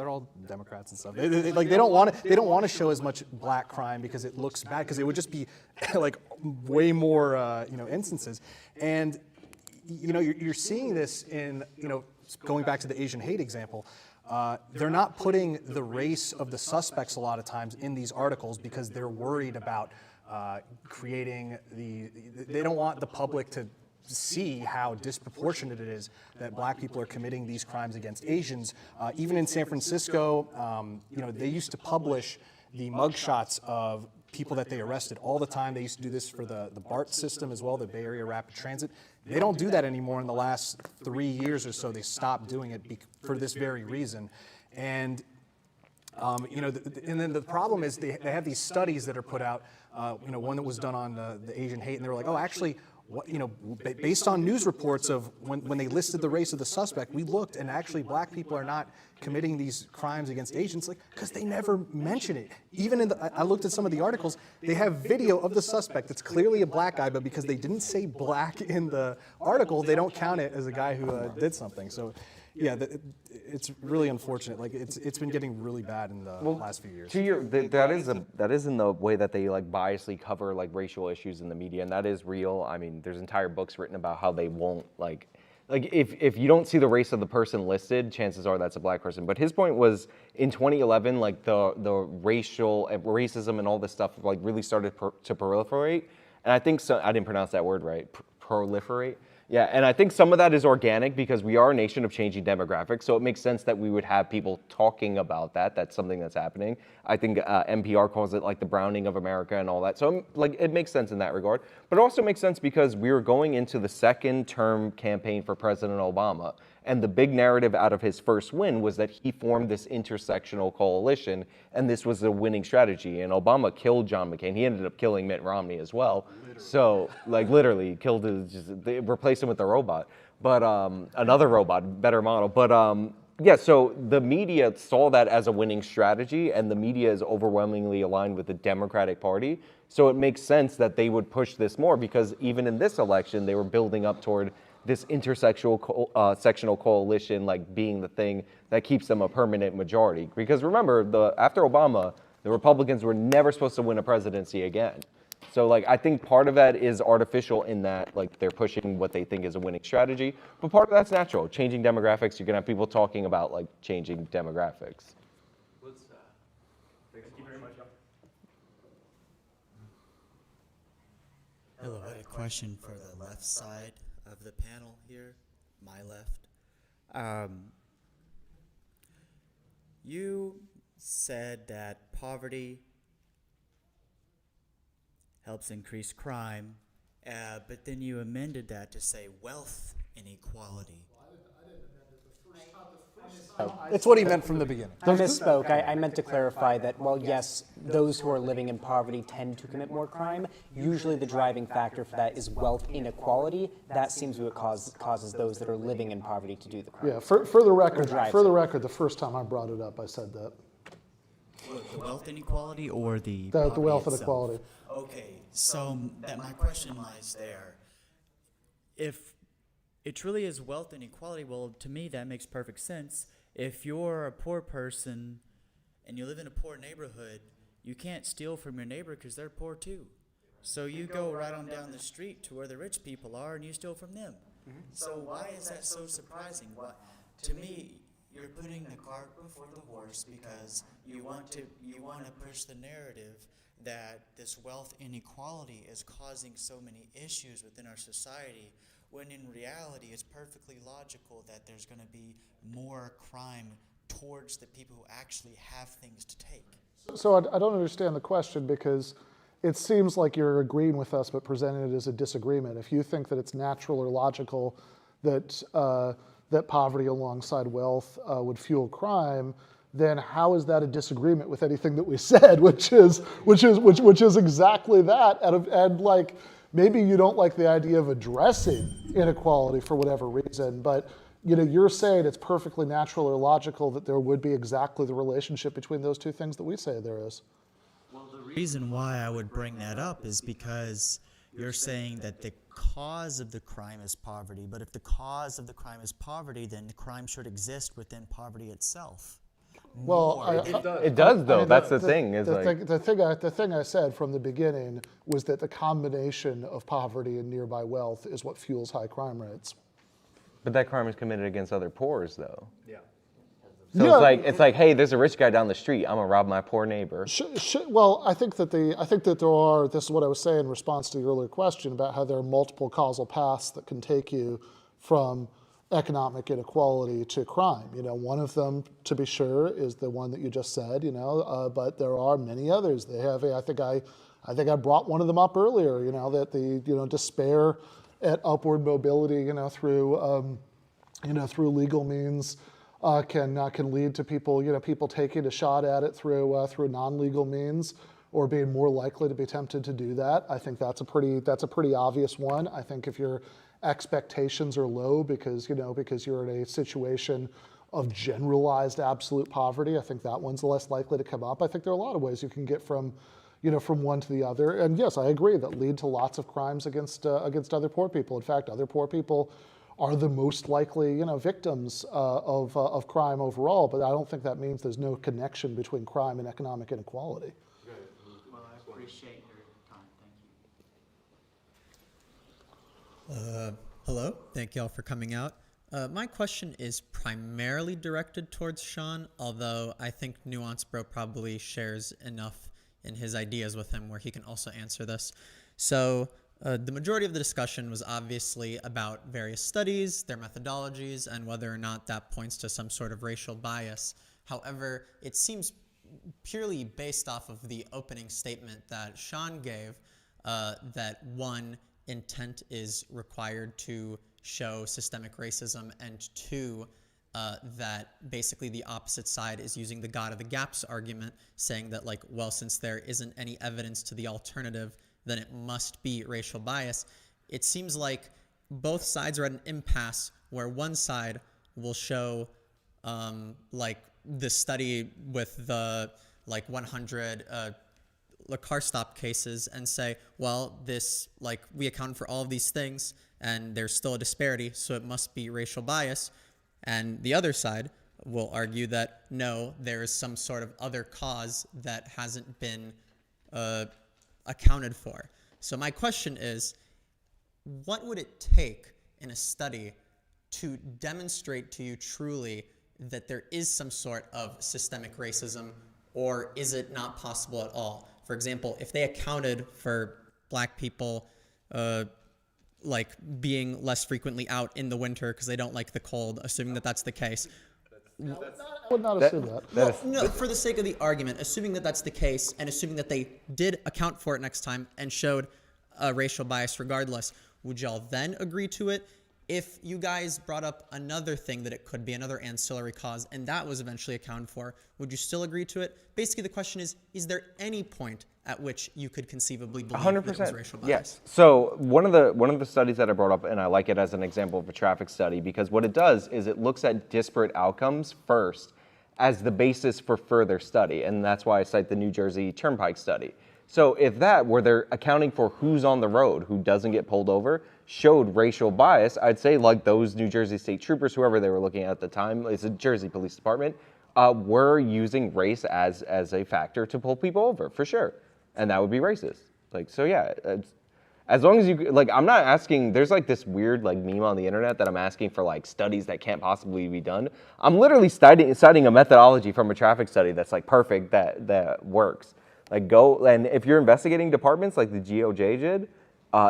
all Democrats and stuff. They don't want to show as much black crime because it looks bad, because it would just be like way more instances. And you're seeing this in going back to the Asian hate example. They're not putting the race of the suspects a lot of times in these articles because they're worried about creating they don't want the public to see how disproportionate it is that black people are committing these crimes against Asians. Even in San Francisco, they used to publish the mugshots of people that they arrested all the time. They used to do this for the BART system as well, the Bay Area Rapid Transit. They don't do that anymore in the last 3 years or so. They stopped doing it for this very reason. And and then the problem is they have these studies that are put out. One that was done on the Asian hate, and they were like, actually, based on news reports of when they listed the race of the suspect, we looked, and actually black people are not committing these crimes against Asians, because they never mention it. Even I looked at some of the articles, they have video of the suspect. It's clearly a black guy, but because they didn't say black in the article, they don't count it as a guy who did something. So, yeah, it's really unfortunate. It's been getting really bad in the last few years. That is in the way that they biasly cover racial issues in the media, and that is real. I mean, there's entire books written about how they won't if you don't see the race of the person listed, chances are that's a black person. But his point was in 2011, the racism and all this stuff really started to proliferate, and I think so. I didn't pronounce that word right. Proliferate. Yeah, and I think some of that is organic because we are a nation of changing demographics, so it makes sense that we would have people talking about that. That's something that's happening. I think NPR calls it the Browning of America and all that. So it makes sense in that regard. But it also makes sense because we were going into the second term campaign for President Obama, and the big narrative out of his first win was that he formed this intersectional coalition, and this was a winning strategy. And Obama killed John McCain. He ended up killing Mitt Romney as well. Literally. So, literally killed they replaced him with a robot, but another robot, better model. But yeah, so the media saw that as a winning strategy, and the media is overwhelmingly aligned with the Democratic Party. So it makes sense that they would push this more, because even in this election, they were building up toward this intersectional sectional coalition being the thing that keeps them a permanent majority. Because remember, after Obama, the Republicans were never supposed to win a presidency again. So I think part of that is artificial in that they're pushing what they think is a winning strategy, but part of that's natural. Changing demographics, you're gonna have people talking about changing demographics. Hello, I had a question for the left side of the panel here, my left. You said that poverty helps increase crime, but then you amended that to say wealth inequality. It's what he meant from the beginning. I misspoke. I meant to clarify that while yes, those who are living in poverty tend to commit more crime, usually the driving factor for that is wealth inequality. That seems to be what causes those that are living in poverty to do the crime. Yeah, for the record, drives the first time I brought it up, I said that. The wealth inequality or the The poverty wealth itself? inequality. Okay, so that my question lies there. If it truly is wealth inequality, well, to me that makes perfect sense. If you're a poor person and you live in a poor neighborhood, you can't steal from your neighbor because they're poor too. So you go right on down the street to where the rich people are and you steal from them. So why is that so surprising? To me, you're putting the cart before the horse because you want to push the narrative that this wealth inequality is causing so many issues within our society, when in reality it's perfectly logical that there's going to be more crime towards the people who actually have things to take. So I don't understand the question, because it seems like you're agreeing with us but presenting it as a disagreement. If you think that it's natural or logical that that poverty alongside wealth would fuel crime, then how is that a disagreement with anything that we said, which is exactly that? And like, maybe you don't like the idea of addressing inequality for whatever reason, but you're saying it's perfectly natural or logical that there would be exactly the relationship between those two things that we say there is. Well, the reason why I would bring that up is because you're saying that the cause of the crime is poverty, but if the cause of the crime is poverty, then the crime should exist within poverty itself. Well, It does, though. I mean, That's the thing. Is the thing I said from the beginning was that the combination of poverty and nearby wealth is what fuels high crime rates. But that crime is committed against other poors, though. Yeah. So Yeah. it's like, hey, there's a rich guy down the street. I'm gonna rob my poor neighbor. Well, I think that there are. This is what I was saying in response to the earlier question about how there are multiple causal paths that can take you from economic inequality to crime. One of them, to be sure, is the one that you just said. But there are many others. They have. I think I brought one of them up earlier. That the despair at upward mobility. Through legal means. Can lead to people taking a shot at it through non-legal means, or being more likely to be tempted to do that. I think that's a pretty obvious one. I think if your expectations are low because you're in a situation of generalized absolute poverty, I think that one's less likely to come up. I think there are a lot of ways you can get from one to the other. And yes, I agree that lead to lots of crimes against other poor people. In fact, other poor people are the most likely, victims of crime overall. But I don't think that means there's no connection between crime and economic inequality. Well, I appreciate your time. Thank you. Hello, thank you all for coming out. My question is primarily directed towards Sean, although I think Nuance Bro probably shares enough in his ideas with him where he can also answer this. So the majority of the discussion was obviously about various studies, their methodologies, and whether or not that points to some sort of racial bias. However, it seems purely based off of the opening statement that Sean gave, that one, intent is required to show systemic racism, and two, that basically the opposite side is using the God of the gaps argument, saying that since there isn't any evidence to the alternative, then it must be racial bias. It seems like both sides are at an impasse where one side will show the study with the 100 car stop cases and say, well, this we account for all of these things and there's still a disparity, so it must be racial bias. And the other side will argue that no, there is some sort of other cause that hasn't been accounted for. So my question is, what would it take in a study to demonstrate to you truly that there is some sort of systemic racism, or is it not possible at all? For example, if they accounted for black people like being less frequently out in the winter because they don't like the cold, assuming that that's the case. I would not assume that. Well, no, for the sake of the argument, assuming that that's the case, and assuming that they did account for it next time and showed a racial bias regardless, would y'all then agree to it? If you guys brought up another thing that it could be, another ancillary cause, and that was eventually accounted for, would you still agree to it? Basically, the question is there any point at which you could conceivably believe that it was racial bias? Yes. So one of the studies that I brought up, and I like it as an example of a traffic study, because what it does is it looks at disparate outcomes first as the basis for further study, and that's why I cite the New Jersey Turnpike study. So if that, where they're accounting for who's on the road, who doesn't get pulled over, showed racial bias, I'd say like those New Jersey state troopers, whoever they were looking at the time, it's a Jersey Police Department, were using race as a factor to pull people over, for sure. And that would be racist. Like, so yeah, as long as you, like, I'm not asking, there's like this weird like meme on the internet that I'm asking for like studies that can't possibly be done. I'm literally citing a methodology from a traffic study that's like perfect, that works. Like go, and if you're investigating departments like the GOJ did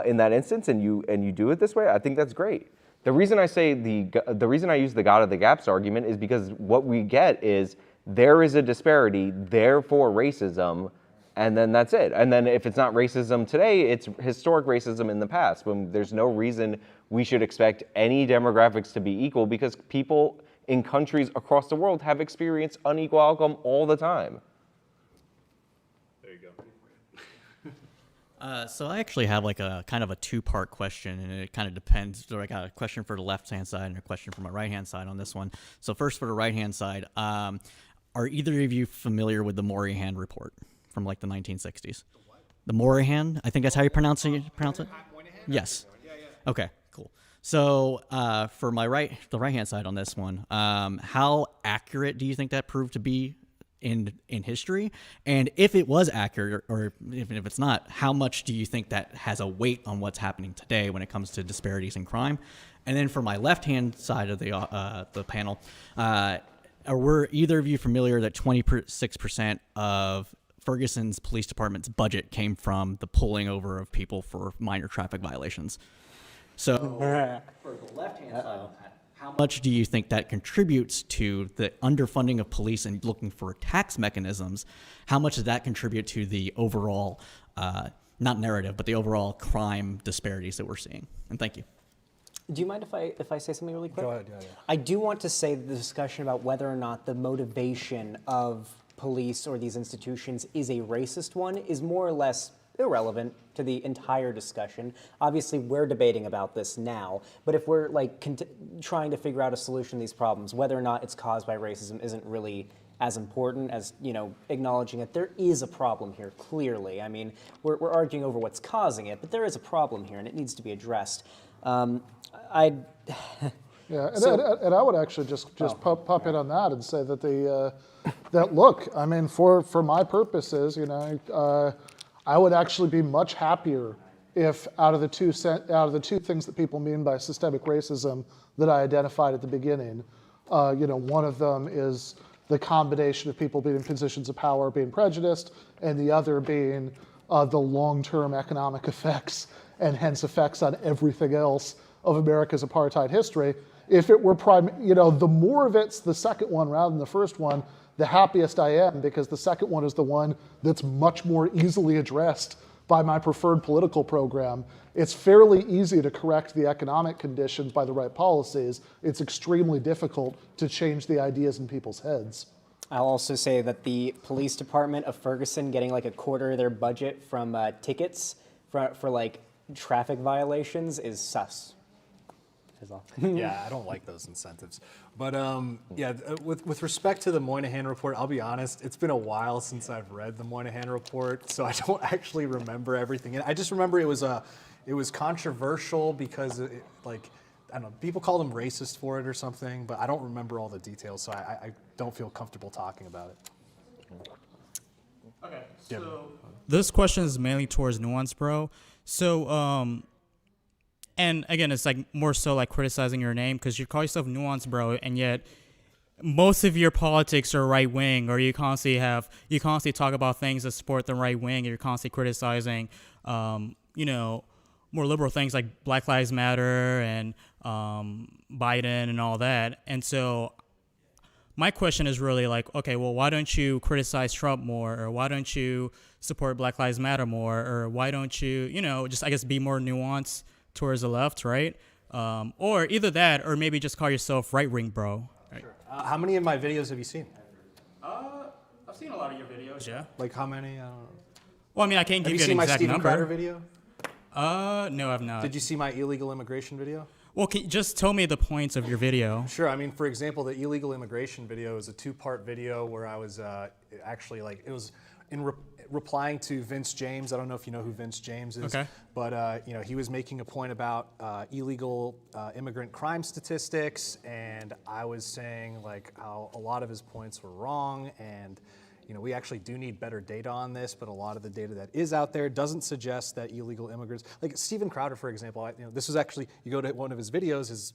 in that instance, and you do it this way, I think that's great. The reason I say the reason I use the God of the gaps argument is because what we get is there is a disparity, therefore racism, and then that's it. And then if it's not racism today, it's historic racism in the past, when there's no reason we should expect any demographics to be equal, because people in countries across the world have experienced unequal outcome all the time. So I actually have like a kind of a two-part question, and it kind of depends. So I got a question for the left-hand side and a question for my right-hand side on this one. So first for the right-hand side, are either of you familiar with the Moynihan report from like the 1960s? The Moynihan, I think that's how you pronounce it. Yes. Okay, cool. So for the right-hand side on this one, how accurate do you think that proved to be in history? And if it was accurate, or even if it's not, how much do you think that has a weight on what's happening today when it comes to disparities in crime? And then for my left-hand side of the panel, were either of you familiar that 26% of Ferguson's police department's budget came from the pulling over of people for minor traffic violations? So for the left-hand side of that, how much do you think that contributes to the underfunding of police and looking for tax mechanisms? How much does that contribute to the overall, not narrative, but the overall crime disparities that we're seeing? And thank you. Do you mind if I say something really quick? Go ahead, yeah. I do want to say the discussion about whether or not the motivation of police or these institutions is a racist one is more or less irrelevant to the entire discussion. Obviously, we're debating about this now, but if we're like trying to figure out a solution to these problems, whether or not it's caused by racism isn't really as important as, you know, acknowledging that there is a problem here, clearly. I mean, we're arguing over what's causing it, but there is a problem here, and it needs to be addressed. Yeah, and I would actually just pop in on that and say that that look, I mean, for my purposes, you know, I would actually be much happier if out of the two things that people mean by systemic racism that I identified at the beginning, you know, one of them is the combination of people being in positions of power being prejudiced, and the other being the long-term economic effects and hence effects on everything else of America's apartheid history. If it were you know, the more of it's the second one rather than the first one, the happiest I am, because the second one is the one that's much more easily addressed by my preferred political program. It's fairly easy to correct the economic conditions by the right policies. It's extremely difficult to change the ideas in people's heads. I'll also say that the police department of Ferguson getting like a quarter of their budget from tickets for like traffic violations is sus. Yeah, I don't like those incentives. But yeah, with respect to the Moynihan report, I'll be honest, it's been a while since I've read the Moynihan report, so I don't actually remember everything. I just remember it was controversial because like, I don't know, people called him racist for it or something, but I don't remember all the details, so I don't feel comfortable talking about it. Okay, so this question is mainly towards Nuance, bro. So, and again, it's like more so like criticizing your name because you call yourself Nuance, bro, and yet most of your politics are right wing, or you constantly talk about things that support the right wing, and you're constantly criticizing, you know, more liberal things like Black Lives Matter and Biden and all that. And so my question is really like, okay, well, why don't you criticize Trump more, or why don't you support Black Lives Matter more, or why don't you, just I guess be more nuanced towards the left, right? Or either that, or maybe just call yourself right-wing bro. Right? Sure. How many of my videos have you seen? I've seen a lot of your videos, yeah. Like how many? I don't know. Well, I mean, I can't give you an exact number. Have you seen my Steven Crowder video? No, I've not. Did you see my illegal immigration video? Well, just tell me the points of your video. Sure. I mean, for example, the illegal immigration video is a 2-part video where I was actually it was in replying to Vince James. I don't know if you know who Vince James is. Okay. But he was making a point about illegal immigrant crime statistics, and I was saying like how a lot of his points were wrong, and we actually do need better data on this, but a lot of the data that is out there doesn't suggest that illegal immigrants, like Steven Crowder, for example, this was actually, you go to one of his videos, his,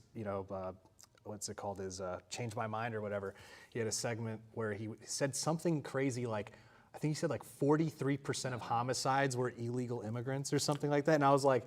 what's it called, his Change My Mind or whatever. He had a segment where he said something crazy like, I think he said like 43% of homicides were illegal immigrants or something like that. And I was like,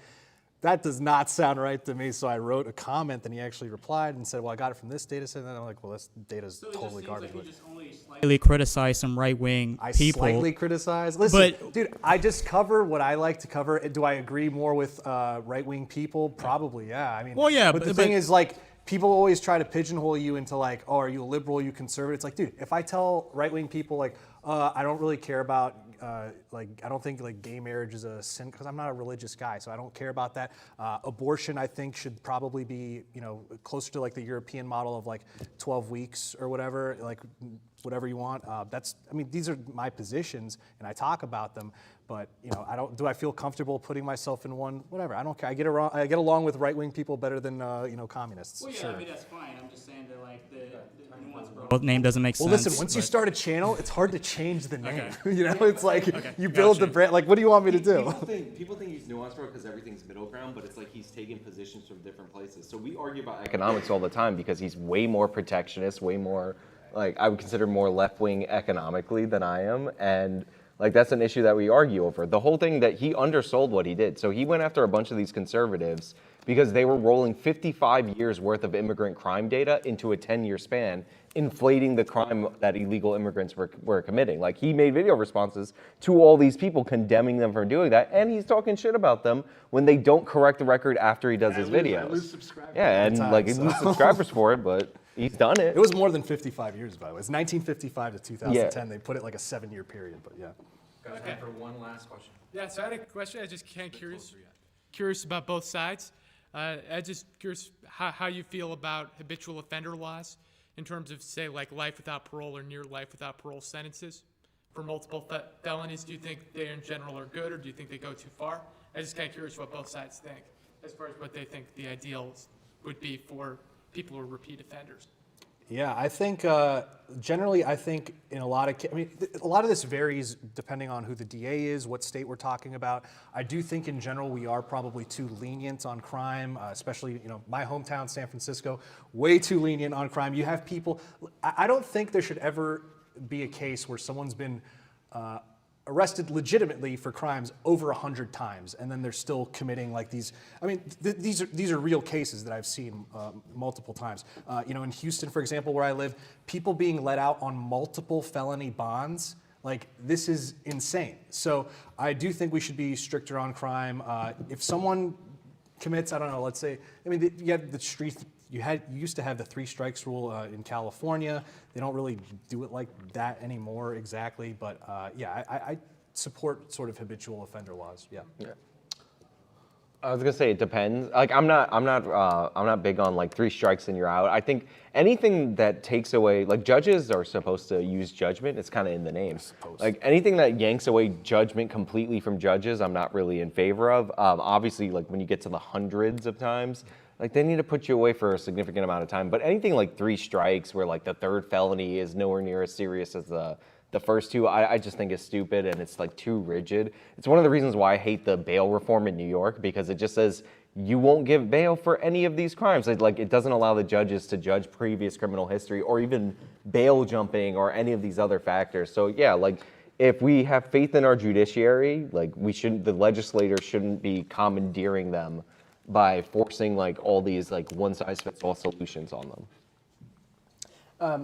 that does not sound right to me. So I wrote a comment, and he actually replied and said, well, I got it from this data set. And I'm like, well, this data's totally garbage. Like you just only slightly criticize some right-wing people. I slightly criticize. Listen, dude, I just cover what I like to cover. Do I agree more with right-wing people? Probably, yeah. I mean, well, yeah, but the thing is, like, people always try to pigeonhole you into like, oh, are you a liberal, are you conservative? It's like, dude, if I tell right-wing people like, I don't really care about I don't think like gay marriage is a sin, because I'm not a religious guy, so I don't care about that. Abortion, I think, should probably be closer to like the European model of like 12 weeks or whatever, like whatever you want. These are my positions, and I talk about them. But do I feel comfortable putting myself in one? Whatever, I don't care. I get along with right-wing people better than communists. Well, yeah, sure. I mean that's fine. I'm just saying that like the Nuance Bro name doesn't make sense. Well, listen, once you start a channel, it's hard to change the name. Okay. It's like you build the brand. Like, what do you want me to do? People think he's Nuance Bro because everything's middle ground, but it's like he's taking positions from different places. So we argue about economics all the time because he's way more protectionist, way more I would consider more left-wing economically than I am, and that's an issue that we argue over. The whole thing that he undersold what he did. So he went after a bunch of these conservatives because they were rolling 55 years worth of immigrant crime data into a 10-year span, inflating the crime that illegal immigrants were committing. Like, he made video responses to all these people condemning them for doing that, and he's talking shit about them when they don't correct the record after he does his videos. I lose subscribers. Yeah, and he lose subscribers for it, but he's done it. It was more than 55 years, by the way. It's 1955 to 2010. Yeah. They put it like a 7-year period, but yeah. Got time for one last question. Yeah, so I had a question. I just kind of curious about both sides. I'm just curious how you feel about habitual offender laws in terms of, say, like life without parole or near life without parole sentences for multiple felonies. Do you think they in general are good, or do you think they go too far? I'm just kind of curious what both sides think as far as what they think the ideals would be for people who are repeat offenders. Yeah, I think generally, I think in a lot of a lot of this varies depending on who the DA is, what state we're talking about. I do think in general we are probably too lenient on crime, especially my hometown, San Francisco, way too lenient on crime. You have people. I don't think there should ever be a case where someone's been arrested legitimately for crimes over 100 times, and then they're still committing like these. I mean, these are real cases that I've seen multiple times. In Houston, for example, where I live, people being let out on multiple felony bonds. Like, this is insane. So I do think we should be stricter on crime. If someone commits, I don't know, let's say, you have the street. You used to have the 3 strikes rule in California. They don't really do it like that anymore exactly, but I support sort of habitual offender laws. Yeah. I was gonna say it depends. Like, I'm not big on like 3 strikes and you're out. I think anything that takes away, like, judges are supposed to use judgment. It's kind of in the name. Like, anything that yanks away judgment completely from judges, I'm not really in favor of. Obviously, like when you get to the hundreds of times, like, they need to put you away for a significant amount of time. But anything like 3 strikes where like the 3rd felony is nowhere near as serious as the first 2, I just think is stupid, and it's like too rigid. It's one of the reasons why I hate the bail reform in New York, because it just says you won't give bail for any of these crimes. It doesn't allow the judges to judge previous criminal history or even bail jumping or any of these other factors. So yeah, like, if we have faith in our judiciary, like the legislators shouldn't be commandeering them by forcing like all these like one-size-fits-all solutions on them.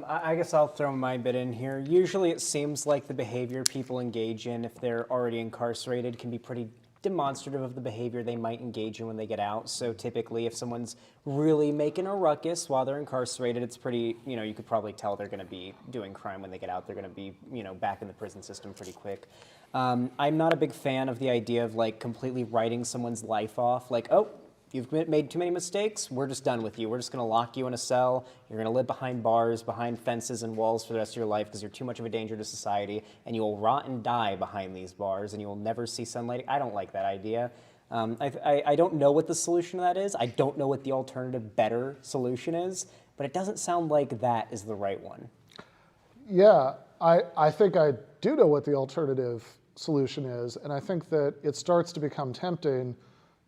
I guess I'll throw my bit in here. Usually it seems like the behavior people engage in if they're already incarcerated can be pretty demonstrative of the behavior they might engage in when they get out. So typically if someone's really making a ruckus while they're incarcerated, it's pretty, you could probably tell they're going to be doing crime when they get out. They're going to be, back in the prison system pretty quick. I'm not a big fan of the idea of like completely writing someone's life off. Like, oh, you've made too many mistakes, we're just done with you. We're just going to lock you in a cell. You're going to live behind bars, behind fences and walls for the rest of your life because you're too much of a danger to society, and you will rot and die behind these bars, and you will never see sunlight. I don't like that idea. I don't know what the solution to that is. I don't know what the alternative, better solution is, but it doesn't sound like that is the right one. Yeah, I think I do know what the alternative solution is, and I think that it starts to become tempting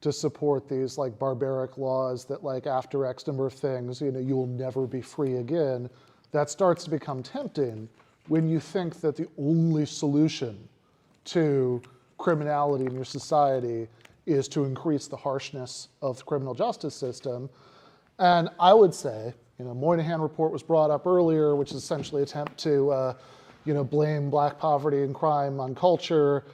to support these like barbaric laws that like after X number of things, you will never be free again. That starts to become tempting when you think that the only solution to criminality in your society is to increase the harshness of the criminal justice system. And I would say, Moynihan report was brought up earlier, which is essentially an attempt to, blame black poverty and crime on culture,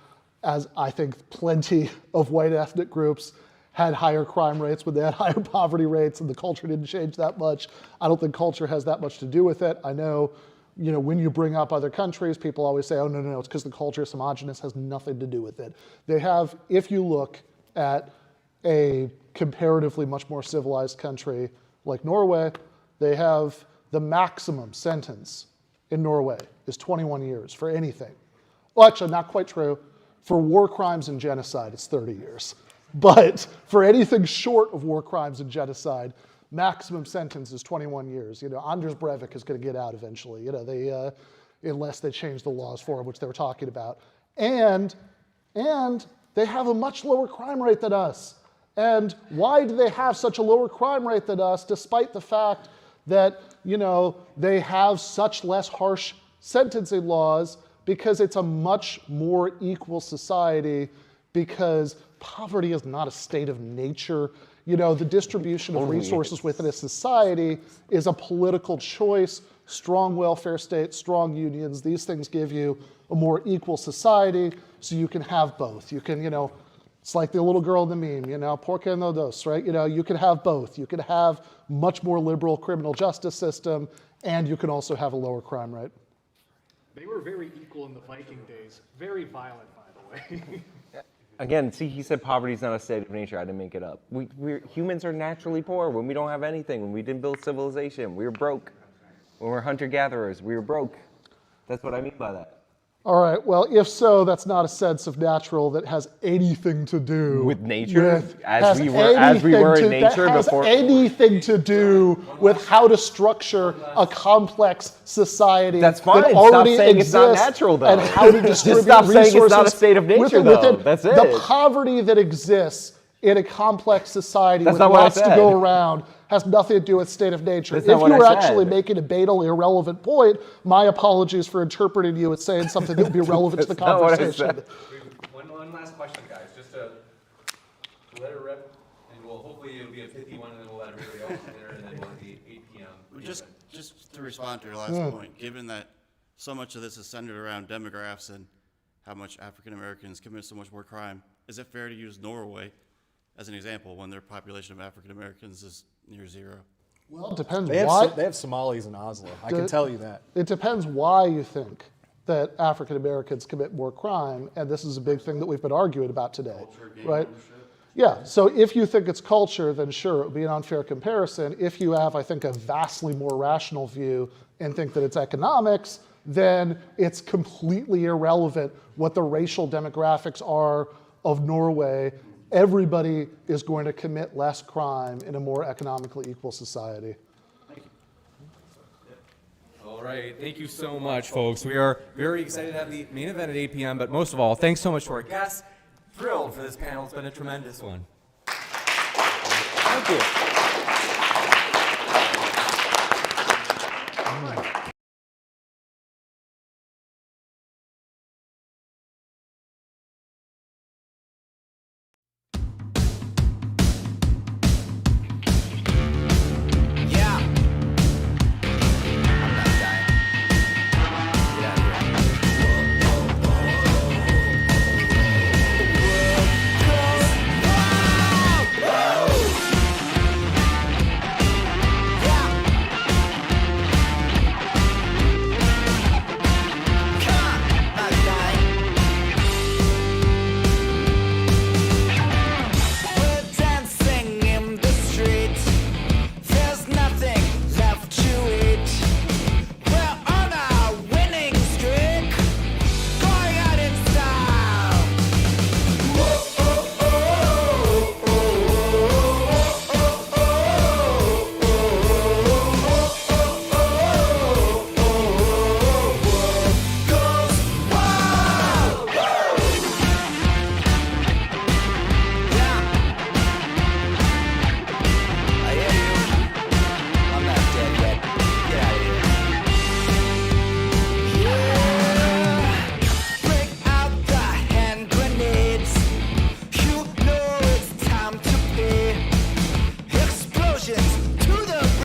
as I think plenty of white ethnic groups had higher crime rates when they had higher poverty rates, and the culture didn't change that much. I don't think culture has that much to do with it. I know, when you bring up other countries, people always say, oh, no, it's because the culture is homogenous, has nothing to do with it. They have, if you look at a comparatively much more civilized country like Norway, they have the maximum sentence in Norway is 21 years for anything. Well, actually, not quite true. For war crimes and genocide, it's 30 years. But for anything short of war crimes and genocide, maximum sentence is 21 years. Anders Breivik is going to get out eventually, unless they change the laws for him, which they were talking about. And they have a much lower crime rate than us. And why do they have such a lower crime rate than us, despite the fact that, they have such less harsh sentencing laws? Because it's a much more equal society, because poverty is not a state of nature. The distribution of resources within a society is a political choice. Strong welfare states, strong unions, these things give you a more equal society, so you can have both. You can, it's like the little girl in the meme, porque no dos, right? You can have both. You can have much more liberal criminal justice system, and you can also have a lower crime rate. They were very equal in the Viking days. Very violent, by the way. Again, see, he said poverty is not a state of nature. I didn't make it up. Humans are naturally poor when we don't have anything, when we didn't build civilization. We were broke. When we're hunter-gatherers, we were broke. That's what I mean by that. All right, well, if so, that's not a sense of natural that has anything to do with nature, as we were in nature before. Anything to do with how to structure a complex society. That's fine. That already Stop saying exists, it's not natural, though. and how to distribute Stop resources. saying it's not a state of nature, though. That's it. The poverty that exists in a complex society That's with not what I lots to said. go around has nothing to do with state of nature. That's If not what you were I said. actually making a banally irrelevant point, my apologies for interpreting you as saying something that would be relevant to the That's not what I conversation. said. One last question, guys, just to let it rip, and hopefully it'll be a pithy one, and then we'll let everybody else in there, and then we'll be 8 p.m. Just to respond to your last point, given that so much of this is centered around demographics and how much African Americans commit so much more crime, is it fair to use Norway as an example when their population of African Americans is near zero? Well, it depends They why. have Somalis in Oslo. I can tell you that. It depends why you think that African Americans commit more crime, and this is a big thing that we've been arguing about today, right? Yeah, so if you think it's culture, then sure, it would be an unfair comparison. If you have, I think, a vastly more rational view and think that it's economics, then it's completely irrelevant what the racial demographics are of Norway. Everybody is going to commit less crime in a more economically equal society. All right, thank you so much, folks. We are very excited to have the main event at 8 p.m., but most of all, thanks so much to our guests. Thrilled for this panel. It's been a tremendous one. Thank you.